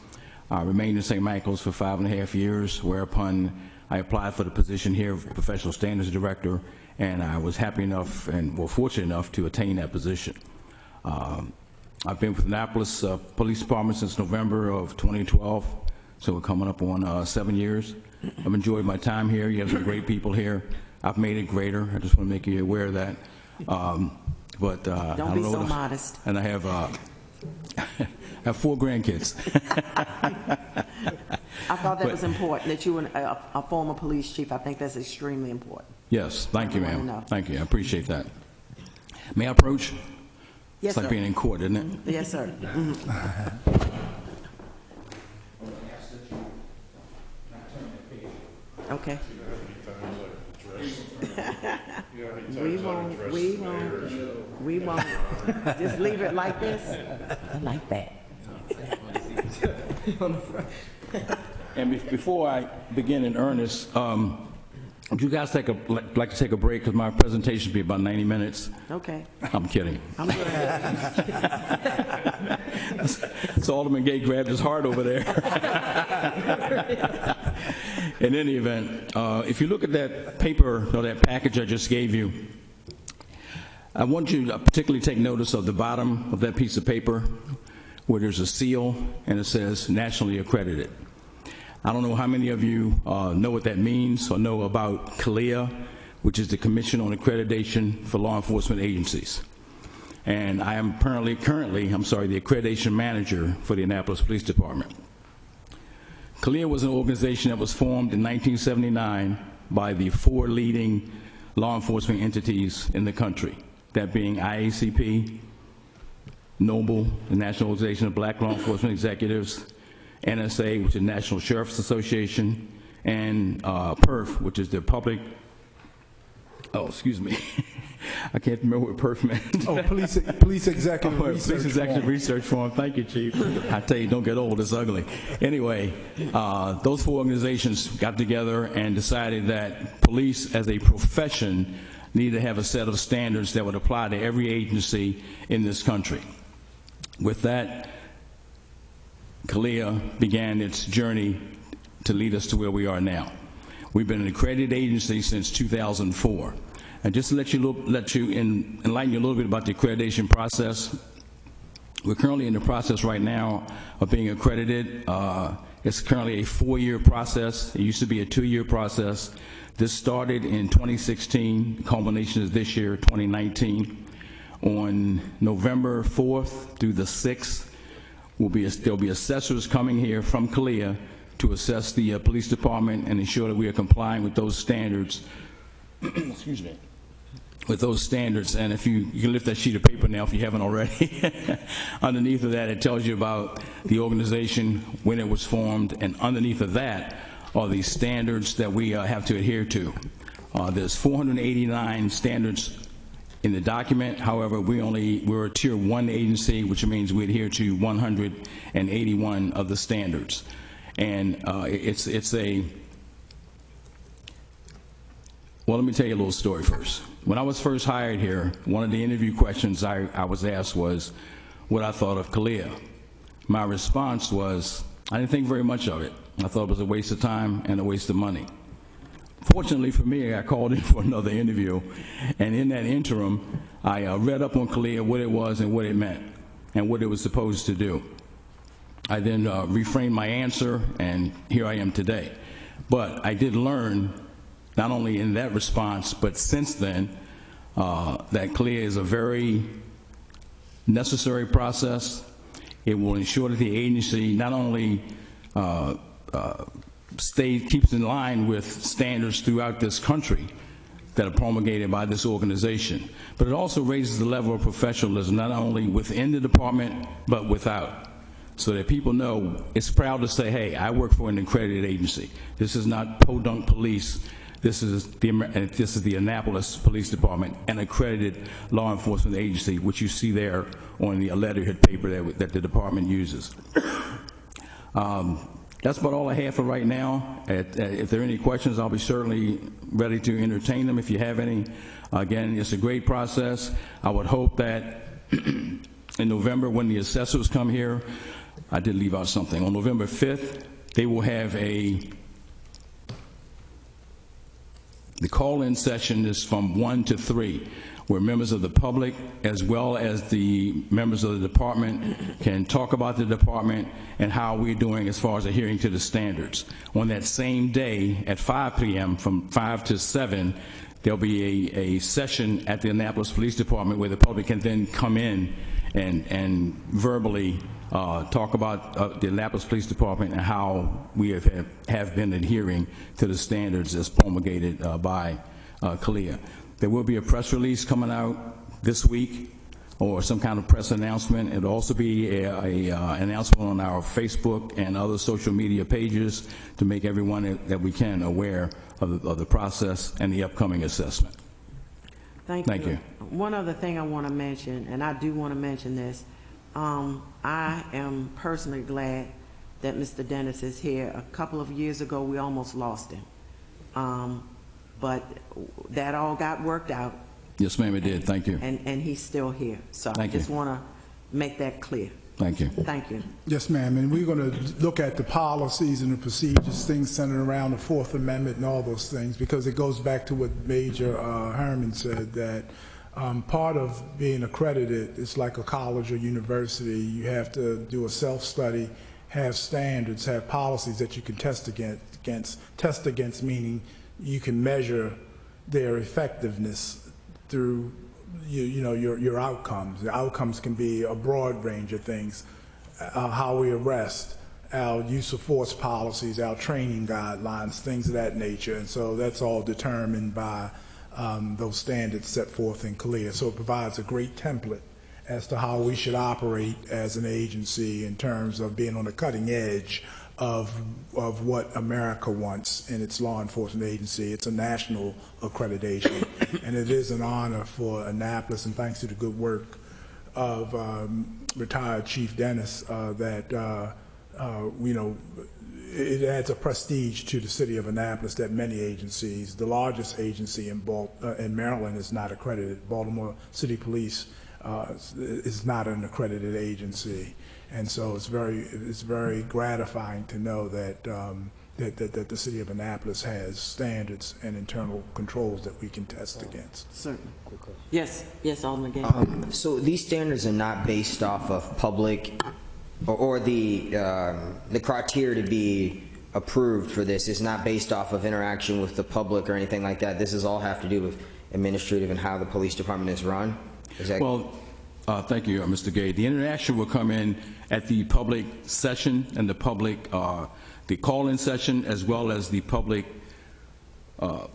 I remained in St. Michael's for 5.5 years, whereupon I applied for the position here of professional standards director, and I was happy enough and fortunate enough to attain that position. I've been with Annapolis Police Department since November of 2012, so we're coming up on 7 years. I've enjoyed my time here. You have some great people here. I've made it greater. I just want to make you aware of that. But I don't be so modest. And I have 4 grandkids. I thought that was important, that you were a former police chief. I think that's extremely important. Yes, thank you, ma'am. know. Thank you. I appreciate that. May I approach? Yes, it's like sir. being in court, isn't it? Yes, sir. Okay. We won't. Just leave it like this. I like that. And before I begin in earnest, would you guys like to take a break, because my presentation will be about 90 minutes. Okay. I'm kidding. I'm good. So Alderman Gay grabbed his heart over there. In any event, if you look at that paper or that package I just gave you, I want you to particularly take notice of the bottom of that piece of paper where there's a seal and it says nationally accredited. I don't know how many of you know what that means or know about CALIA, which is the Commission on Accreditation for Law Enforcement Agencies. And I am currently, the accreditation manager for the Annapolis Police Department. CALIA was an organization that was formed in 1979 by the 4 leading law enforcement entities in the country, that being IACP, NOBLE, the National Organization of Black Law Enforcement Executives, NSA, which is National Sheriff's Association, and PERF, which is the public, I can't remember what PERF meant. Oh, Police Executive Research Police Executive Research Forum. Thank you, Chief. I tell you, don't get old, it's ugly. Anyway, those 4 organizations got together and decided that police as a profession needed to have a set of standards that would apply to every agency in this country. With that, CALIA began its journey to lead us to where we are now. We've been an accredited agency since 2004. And just to enlighten you a little bit about the accreditation process, we're currently in the process right now of being accredited. It's currently a 4-year process. It used to be a 2-year process. This started in 2016, culmination is this year, 2019. On November 4th through the 6th, there'll be assessors coming here from CALEA to assess the police department and ensure that we are complying with those standards. Excuse me. With those standards, and if you can lift that sheet of paper now if you haven't already. Underneath of that, it tells you about the organization, when it was formed, and underneath of that are the standards that we have to adhere to. There's 489 standards in the document. We're a tier 1 agency, which means we adhere to 181 of the standards. And well, let me tell you a little story first. When I was first hired here, one of the interview questions I was asked was what I thought of CALEA. My response was, I didn't think very much of it. I thought it was a waste of time and a waste of money. Fortunately for me, I got called in for another interview, and in that interim, I read up on CALEA, what it was and what it meant, and what it was supposed to do. I then reframed my answer, and here I am today. But I did learn, not only in that response, but since then, that CALEA is a very necessary process. It will ensure that the agency not only keeps in line with standards throughout this country that are promulgated by this organization, but it also raises the level of professionalism, not only within the department, but without, so that people know it's proud to say, hey, I work for an accredited agency. This is not podunk police. This is the Annapolis Police Department, an accredited law enforcement agency, which you see there on the letterhead paper that the department uses. That's about all I have for right now. If there are any questions, I'll be certainly ready to entertain them if you have any. Again, it's a great process. I would hope that in November, when the assessors come here, I did leave out something. On November 5th, they will have the call-in session is from 1 to 3, where members of the public as well as the members of the department can talk about the department and how we're doing as far as adhering to the standards. On that same day at 5 p.m. from 5 to 7, there'll be a session at the Annapolis Police Department where the public can then come in and verbally talk about the Annapolis Police Department and how we have been adhering to the standards as promulgated by CALEA. There will be a press release coming out this week or some kind of press announcement. It'll also be an announcement on our Facebook and other social media pages to make everyone that we can aware of the process and the upcoming assessment. Thank you. One other thing I want to mention, and I do want to mention this, I am personally glad that Mr. Dennis is here. A couple of years ago, we almost lost him. But that all got worked out. Yes, ma'am, it did. Thank you. And he's still here. So I just want to make that clear. Thank you. Thank you. Yes, ma'am. And we're going to look at the policies and the procedures, things centered around the Fourth Amendment and all those things, because it goes back to what Major Herman said, that part of being accredited is like a college or university. You have to do a self-study, have standards, have policies that you can test against. Test against meaning you can measure their effectiveness through your outcomes. The outcomes can be a broad range of things, how we arrest, our use of force policies, our training guidelines, things of that nature. And so that's all determined by those standards set forth in CALEA. So it provides a great template as to how we should operate as an agency in terms of being on the cutting edge of what America wants in its law enforcement agency. It's a national accreditation, and it is an honor for Annapolis, and thanks to the good work of retired Chief Dennis, that it adds a prestige to the city of Annapolis that many agencies, the largest agency in Maryland is not accredited. Baltimore City Police is not an accredited agency. And so it's very gratifying to know that that the city of Annapolis has standards and internal controls that we can test against. Certainly. Yes, Alderman Gay. So these standards are not based off of public or the criteria to be approved for this is not based off of interaction with the public or anything like that. This is all have to do with administrative and how the police department is run. Is that Well, thank you, Mr. Gay. The interaction will come in at the public session and the public, the call-in session, as well as the public, where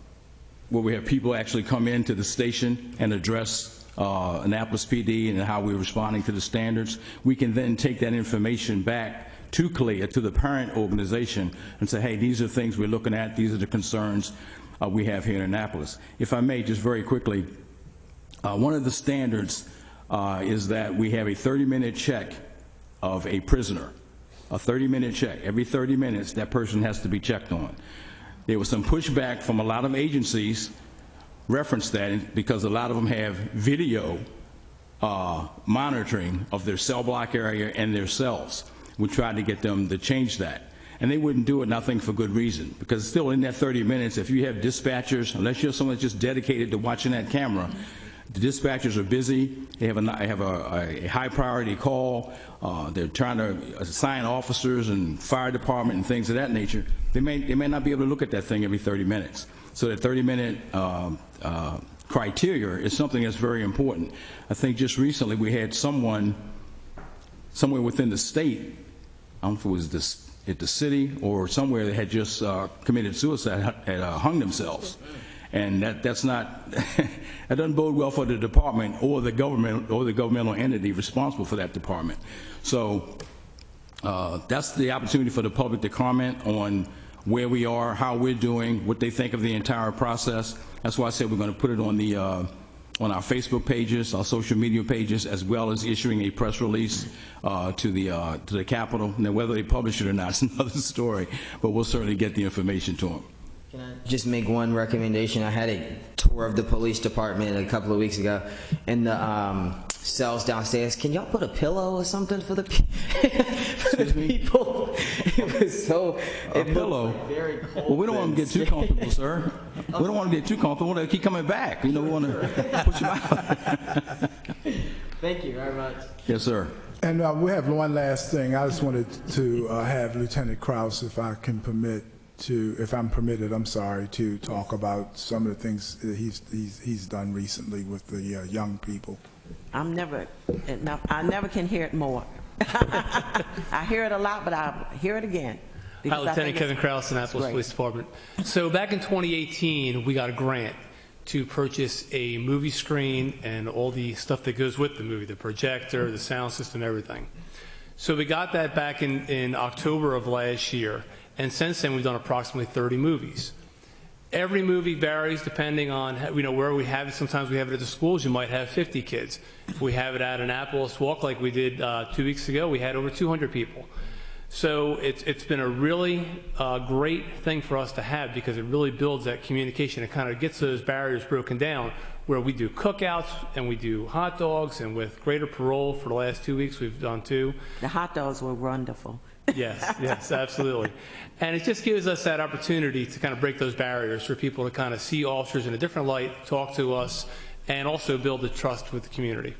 we have people actually come into the station and address Annapolis PD and how we're responding to the standards. We can then take that information back to CLEA, to the parent organization, and say, hey, these are things we're looking at, these are the concerns we have here in Annapolis. If I may, just very quickly, one of the standards is that we have a 30-minute check of a prisoner, a 30-minute check. Every 30 minutes, that person has to be checked on. There was some pushback from a lot of agencies, reference that, because a lot of them have video monitoring of their cell block area and their cells. We tried to get them to change that. And they wouldn't do it, and I think for good reason, because still in that 30 minutes, if you have dispatchers, unless you're someone that's just dedicated to watching that camera, the dispatchers are busy, they have a high priority call, they're trying to assign officers and fire department and things of that nature. They may not be able to look at that thing every 30 minutes. So that 30-minute criteria is something that's very important. I think just recently we had someone, somewhere within the state, I don't know if it was at the city or somewhere, that had just committed suicide, had hung themselves. And that's not, that doesn't bode well for the department or the government or the governmental entity responsible for that department. So that's the opportunity for the public to comment on where we are, how we're doing, what they think of the entire process. That's why I said we're going to put it on the on our Facebook pages, our social media pages, as well as issuing a press release to the Capitol. Now, whether they publish it or not is another story, but we'll certainly get the information to them. Can I just make one recommendation? I had a tour of the police department a couple of weeks ago, and the cells downstairs. Can y'all put a pillow or something for the people? It was so. A pillow. Very cold. Well, we don't want them to get too comfortable, sir. We don't want them to get too comfortable. They keep coming back. You know, we want to push them out. Thank you very much. Yes, sir. And we have one last thing. I just wanted to have Lieutenant Krause, if I'm permitted, I'm sorry, to talk about some of the things that he's done recently with the young people. I never can hear it more. I hear it a lot, but I'll hear it again. Hi, Lieutenant Kevin Krause, Annapolis Police Department. So back in 2018, we got a grant to purchase a movie screen and all the stuff that goes with the movie, the projector, the sound system, everything. So we got that back in October of last year, and since then we've done approximately 30 movies. Every movie varies depending on where we have it. Sometimes we have it at the schools. You might have 50 kids. If we have it at Annapolis Walk like we did 2 weeks ago, we had over 200 people. So it's been a really great thing for us to have, because it really builds that communication. It kind of gets those barriers broken down, where we do cookouts and we do hot dogs, and with greater parole for the last 2 weeks we've done 2. The hot dogs were wonderful. Yes, absolutely. And it just gives us that opportunity to kind of break those barriers for people to kind of see officers in a different light, talk to us, and also build the trust with the community.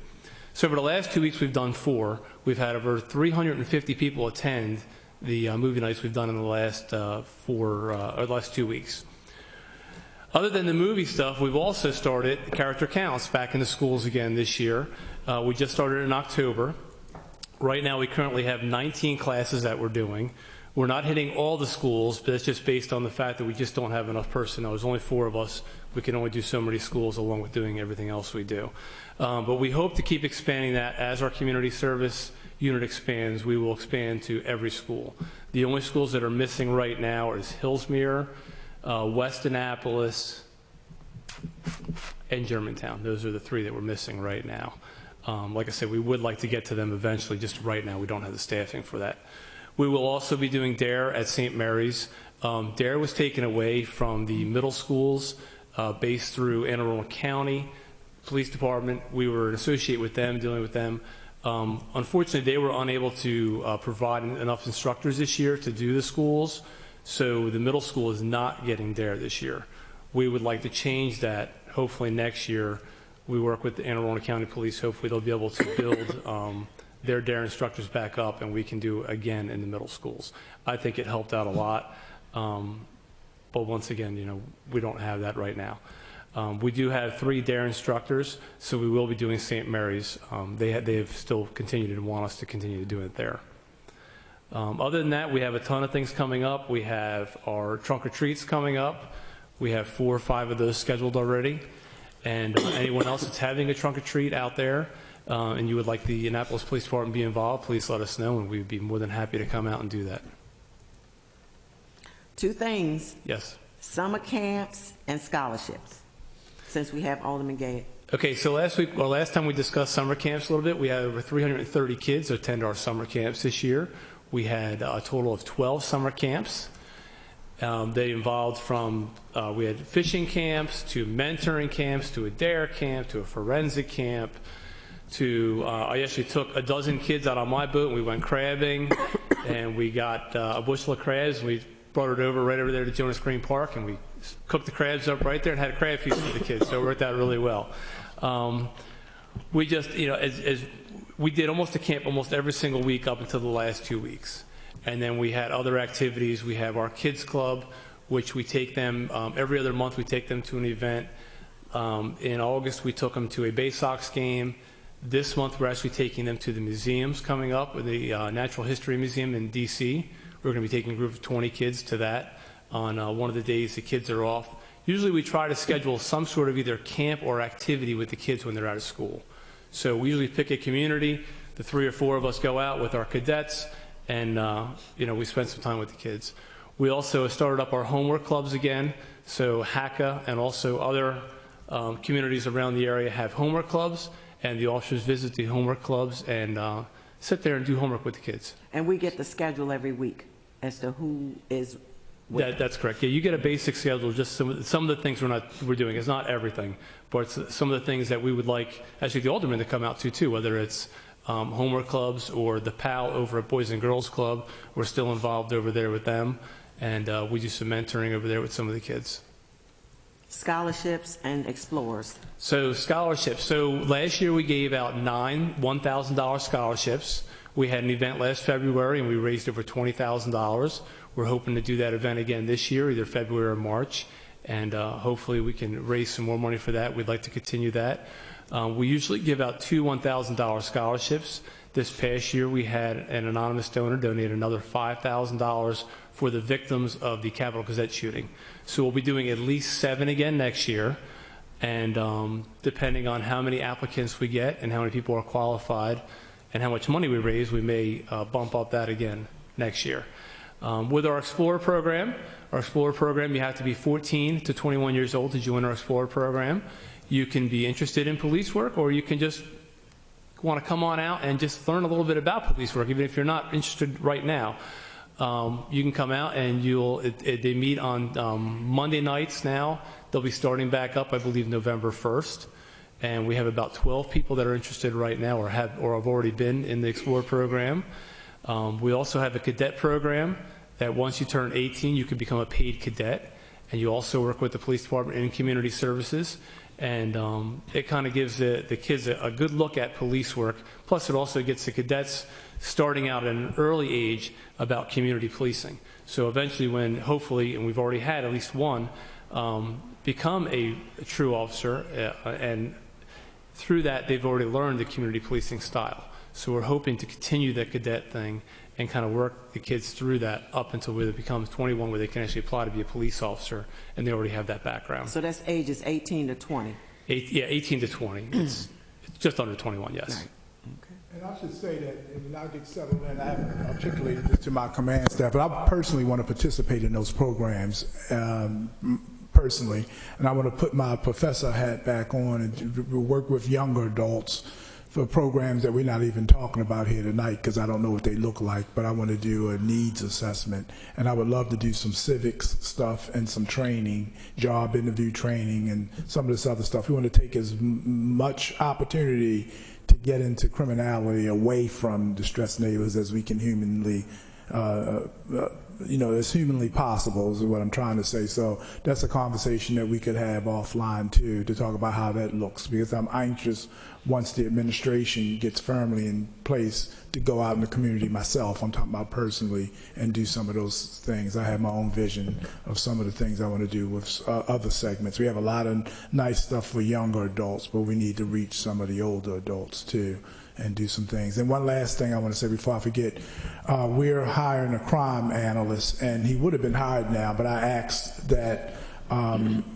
So over the last 2 weeks, we've done 4. We've had over 350 people attend the movie nights we've done in the last last 2 weeks. Other than the movie stuff, we've also started character counts back in the schools again this year. We just started in October. Right now, we currently have 19 classes that we're doing. We're not hitting all the schools, but it's just based on the fact that we just don't have enough personnel. There's only 4 of us. We can only do so many schools along with doing everything else we do. But we hope to keep expanding that. As our community service unit expands, we will expand to every school. The only schools that are missing right now is Hillsmere, West Annapolis, and Germantown. Those are the 3 that we're missing right now. Like I said, we would like to get to them eventually. Just right now, we don't have the staffing for that. We will also be doing DARE at St. Mary's. DARE was taken away from the middle schools based through Anne Arundel County Police Department. We were an associate with them, dealing with them. Unfortunately, they were unable to provide enough instructors this year to do the schools. So the middle school is not getting DARE this year. We would like to change that. Hopefully next year, we work with the Anne Arundel County Police. Hopefully they'll be able to build their DARE instructors back up, and we can do it again in the middle schools. I think it helped out a lot. But once again, you know, we don't have that right now. We do have 3 DARE instructors, so we will be doing St. Mary's. They have still continued and want us to continue to do it there. Other than that, we have a ton of things coming up. We have our trunk or treats coming up. We have 4 or 5 of those scheduled already. And anyone else that's having a trunk or treat out there and you would like the Annapolis Police Department to be involved, please let us know, and we would be more than happy to come out and do that. 2 things. Yes. Summer camps and scholarships, since we have Alderman Gay. Okay, so last time we discussed summer camps a little bit. We had over 330 kids attend our summer camps this year. We had a total of 12 summer camps. They involved from, we had fishing camps to mentoring camps to a DARE camp to a forensic camp to, I actually took a dozen kids out on my boat and we went crabbing and we got a bushel of crabs and we brought it over right over there to Jonas Green Park and we cooked the crabs up right there and had a crab feast for the kids, so it worked out really well. We just, you know, as we did almost a camp almost every single week up until the last 2 weeks. And then we had other activities. We have our kids club, which we take them, every other month we take them to an event. In August, we took them to a Bay Sox game. This month, we're actually taking them to the museums coming up, with the Natural History Museum in DC. We're gonna be taking a group of 20 kids to that on one of the days the kids are off. Usually we try to schedule some sort of either camp or activity with the kids when they're out of school. So we usually pick a community, the 3 or 4 of us go out with our cadets, and you know, we spend some time with the kids. We also started up our homework clubs again, so HACA and also other communities around the area have homework clubs, and the officers visit the homework clubs and sit there and do homework with the kids. And we get the schedule every week as to who is That's correct. Yeah, you get a basic schedule, just some of the things we're doing. It's not everything, but it's some of the things that we would like, actually, the aldermen to come out to too, whether it's homework clubs or the PAL over at Boys and Girls Club. We're still involved over there with them, and we do some mentoring over there with some of the kids. Scholarships and Explorers. So scholarships. So last year we gave out 9 $1,000 scholarships. We had an event last February and we raised over $20,000. We're hoping to do that event again this year, either February or March, and hopefully we can raise some more money for that. We'd like to continue that. We usually give out 2 $1,000 scholarships. This past year we had an anonymous donor donate another $5,000 for the victims of the Capitol Gazette shooting. So we'll be doing at least 7 again next year, and depending on how many applicants we get and how many people are qualified and how much money we raise, we may bump up that again next year. With our Explorer program, you have to be 14 to 21 years old to join our Explorer program. You can be interested in police work, or you can just want to come on out and just learn a little bit about police work, even if you're not interested right now. You can come out and they meet on Monday nights now. They'll be starting back up, I believe, November 1st. And we have about 12 people that are interested right now or have already been in the Explorer program. We also have a cadet program that once you turn 18, you can become a paid cadet. And you also work with the police department and community services. And it kind of gives the kids a good look at police work. Plus, it also gets the cadets starting out at an early age about community policing. So eventually when, hopefully, and we've already had at least one, become a true officer, and through that, they've already learned the community policing style. So we're hoping to continue that cadet thing and kind of work the kids through that up until where they become 21, where they can actually apply to be a police officer, and they already have that background. So that's ages 18 to 20. Yeah, 18 to 20. It's just under 21, yes. Right. Okay. And I should say that when I get settled in, I haven't articulated this to my command staff, but I personally want to participate in those programs personally, and I want to put my professor hat back on and work with younger adults for programs that we're not even talking about here tonight, because I don't know what they look like, but I want to do a needs assessment, and I would love to do some civics stuff and some training, job interview training, and some of this other stuff. We want to take as much opportunity to get into criminality away from distressed neighbors as we can humanly as humanly possible is what I'm trying to say. So that's a conversation that we could have offline too, to talk about how that looks, because I'm anxious once the administration gets firmly in place to go out in the community myself. I'm talking about personally, and do some of those things. I have my own vision of some of the things I want to do with other segments. We have a lot of nice stuff for younger adults, but we need to reach some of the older adults too and do some things. And one last thing I want to say before I forget, we're hiring a crime analyst, and he would have been hired now, but I asked that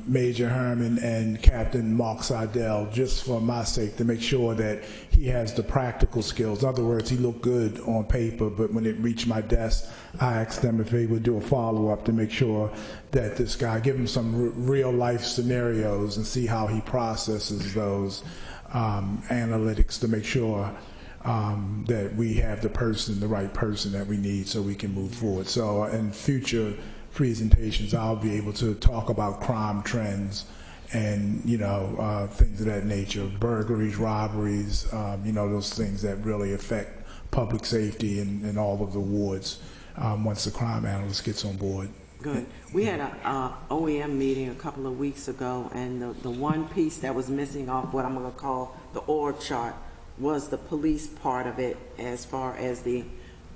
Major Herman and Captain Mark Seidel, just for my sake, to make sure that he has the practical skills. In other words, he looked good on paper, but when it reached my desk, I asked them if they would do a follow-up to make sure that this guy, give him some real-life scenarios and see how he processes those analytics to make sure that we have the right person that we need so we can move forward. So in future presentations, I'll be able to talk about crime trends and, things of that nature, burglaries, robberies, those things that really affect public safety in all of the wards once the crime analyst gets on board. Good. We had a OEM meeting a couple of weeks ago, and the one piece that was missing off what I'm going to call the org chart was the police part of it, as far as the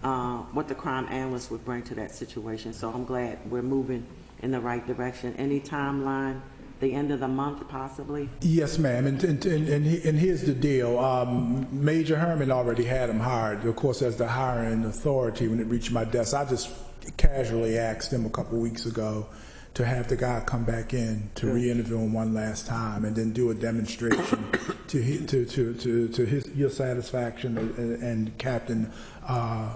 what the crime analyst would bring to that situation. So I'm glad we're moving in the right direction. Any timeline? The end of the month, possibly? Yes, ma'am. And here's the deal. Major Herman already had him hired. Of course, as the hiring authority, when it reached my desk, I just casually asked him a couple weeks ago to have the guy come back in to re-interview him one last time, and then do a demonstration to your satisfaction and Captain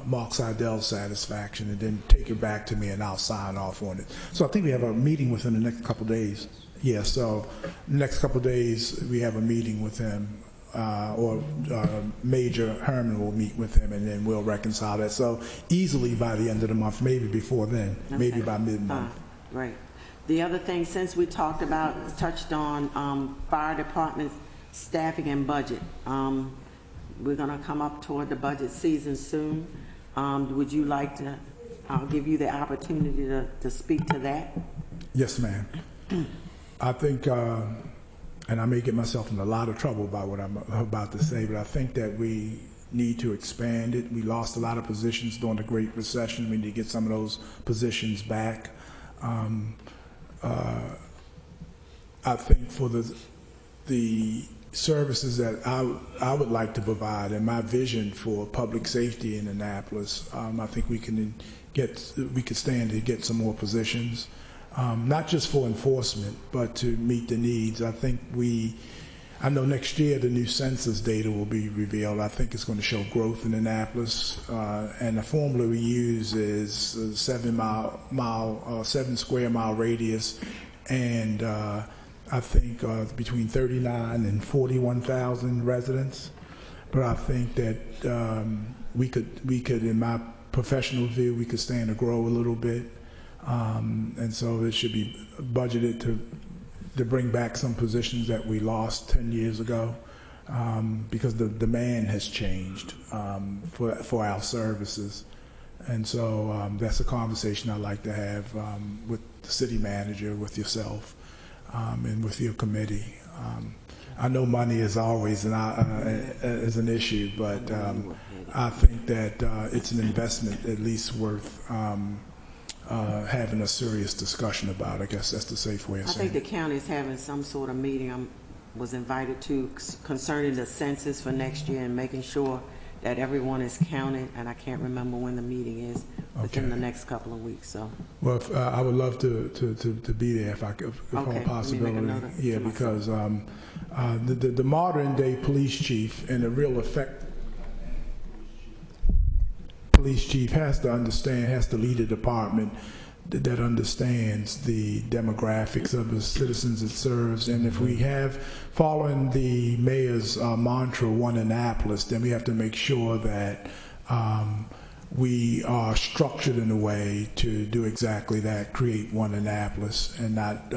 Mark Seidel's satisfaction, and then take it back to me, and I'll sign off on it. So I think we have a meeting within the next couple of days. Yeah, so next couple of days we have a meeting with him, or Major Herman will meet with him, and then we'll reconcile that. So easily by the end of the month, maybe before then, maybe by mid-month. Right. The other thing, since we touched on fire department staffing and budget, we're going to come up toward the budget season soon. Would you like to, I'll give you the opportunity to speak to that. Yes, ma'am. I think, and I may get myself in a lot of trouble by what I'm about to say, but I think that we need to expand it. We lost a lot of positions during the Great Recession. We need to get some of those positions back. I think for the services that I would like to provide, and my vision for public safety in Annapolis, I think we could stand to get some more positions, not just for enforcement, but to meet the needs. I know next year the new census data will be revealed. I think it's going to show growth in Annapolis, and the formula we use is 7 square mile radius, and I think between 39 and 41,000 residents. But I think that we could, in my professional view, we could stand to grow a little bit, and so it should be budgeted to bring back some positions that we lost 10 years ago, because the demand has changed for our services. And so that's a conversation I'd like to have with the city manager, with yourself, and with your committee. I know money is always is an issue, but I think that it's an investment at least worth having a serious discussion about. I guess that's the safe way of saying it. I think the county is having some sort of meeting I was invited to concerning the census for next year and making sure that everyone is counted, and I can't remember when the meeting is, within the next couple of weeks. So, well, I would love to be there if all possibility. Yeah, because the modern day police chief and the real effective police chief has to lead a department that understands the demographics of the citizens it serves. And if we have, following the mayor's mantra, one Annapolis, then we have to make sure that we are structured in a way to do exactly that, create one Annapolis, and not,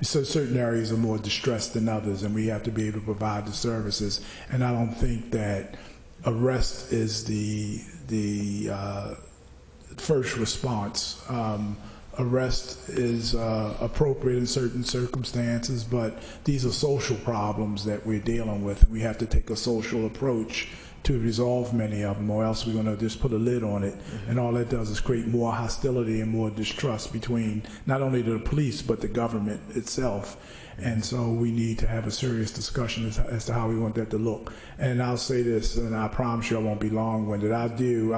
so certain areas are more distressed than others, and we have to be able to provide the services. And I don't think that arrest is the first response. Arrest is appropriate in certain circumstances, but these are social problems that we're dealing with. We have to take a social approach to resolve many of them, or else we're going to just put a lid on it. And all that does is create more hostility and more distrust between not only the police, but the government itself. And so we need to have a serious discussion as to how we want that to look. And I'll say this, and I promise you I won't be long-winded. I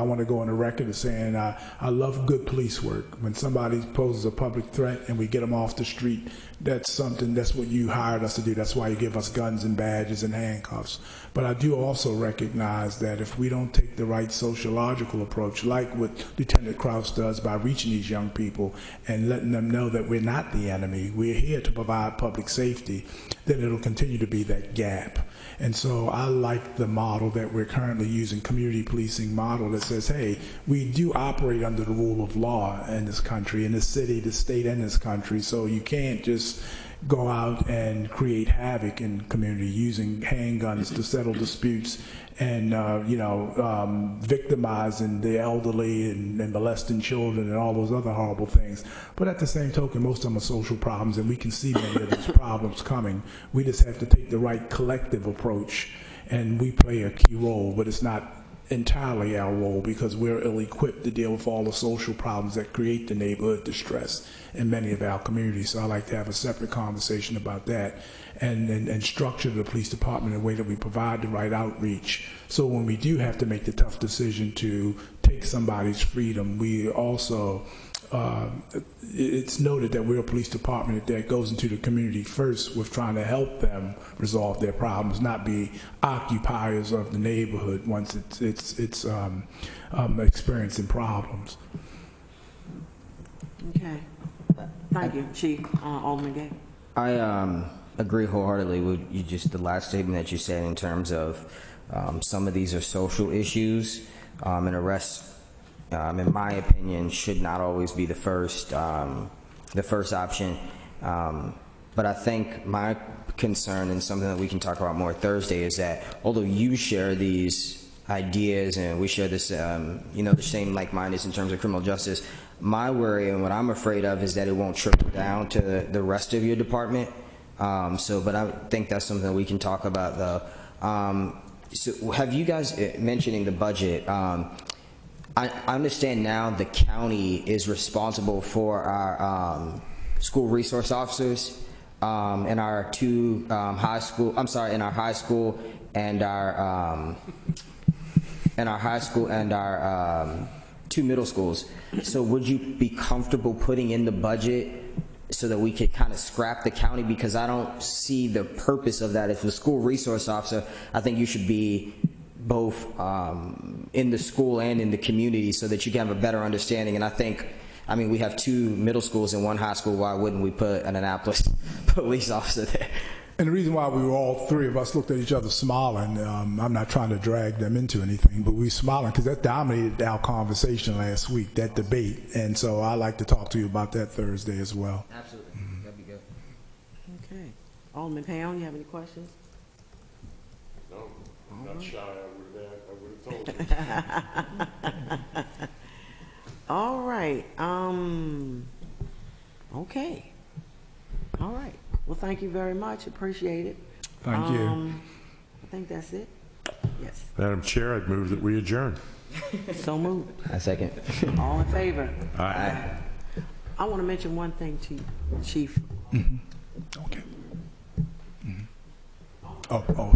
want to go on the record as saying I love good police work. When somebody poses a public threat and we get them off the street, that's what you hired us to do. That's why you give us guns and badges and handcuffs. But I do also recognize that if we don't take the right sociological approach, like what Lieutenant Krause does by reaching these young people and letting them know that we're not the enemy, we're here to provide public safety, then it'll continue to be that gap. And so I like the model that we're currently using, community policing model, that says, hey, we do operate under the rule of law in this country, in this city, the state, and this country, so you can't just go out and create havoc in community using handguns to settle disputes and victimizing the elderly and molesting children and all those other horrible things. But at the same token, most of them are social problems, and we can see many of those problems coming. We just have to take the right collective approach, and we play a key role, but it's not entirely our role because we're ill-equipped to deal with all the social problems that create the neighborhood distress in many of our communities. So I like to have a separate conversation about that and structure the police department in a way that we provide the right outreach. So when we do have to make the tough decision to take somebody's freedom, we also it's noted that we're a police department that goes into the community first with trying to help them resolve their problems, not be occupiers of the neighborhood once it's experiencing problems. Okay. Thank you, Chief. Alderman Gay. I agree wholeheartedly with the last statement that you said in terms of some of these are social issues, and arrests, in my opinion, should not always be the first option. But I think my concern, and something that we can talk about more Thursday, is that although you share these ideas and we share this, the same like-mindedness in terms of criminal justice, my worry and what I'm afraid of is that it won't trickle down to the rest of your department. But I think that's something that we can talk about, though. So have you guys, mentioning the budget, I understand now the county is responsible for our school resource officers in our two high school and our two middle schools. So would you be comfortable putting in the budget so that we could kind of scrap the county? Because I don't see the purpose of that. If the school resource officer, I think you should be both in the school and in the community so that you can have a better understanding. And I mean, we have two middle schools and one high school. Why wouldn't we put an Annapolis police officer there? And the reason why we were all three of us looked at each other smiling, I'm not trying to drag them into anything, but we smiling because that dominated our conversation last week, that debate. And so I'd like to talk to you about that Thursday as well. Absolutely. That'd be good. Okay. Alderman Pound, you have any questions? No, I'm not shy. I would have told you. All right. Okay. All right. Well, thank you very much. Appreciate it. Thank you. I think that's it. Yes. Madam Chair, I'd move that we adjourn. So moved. I second. All in favor? Aye. I want to mention one thing, Chief. Okay. Oh.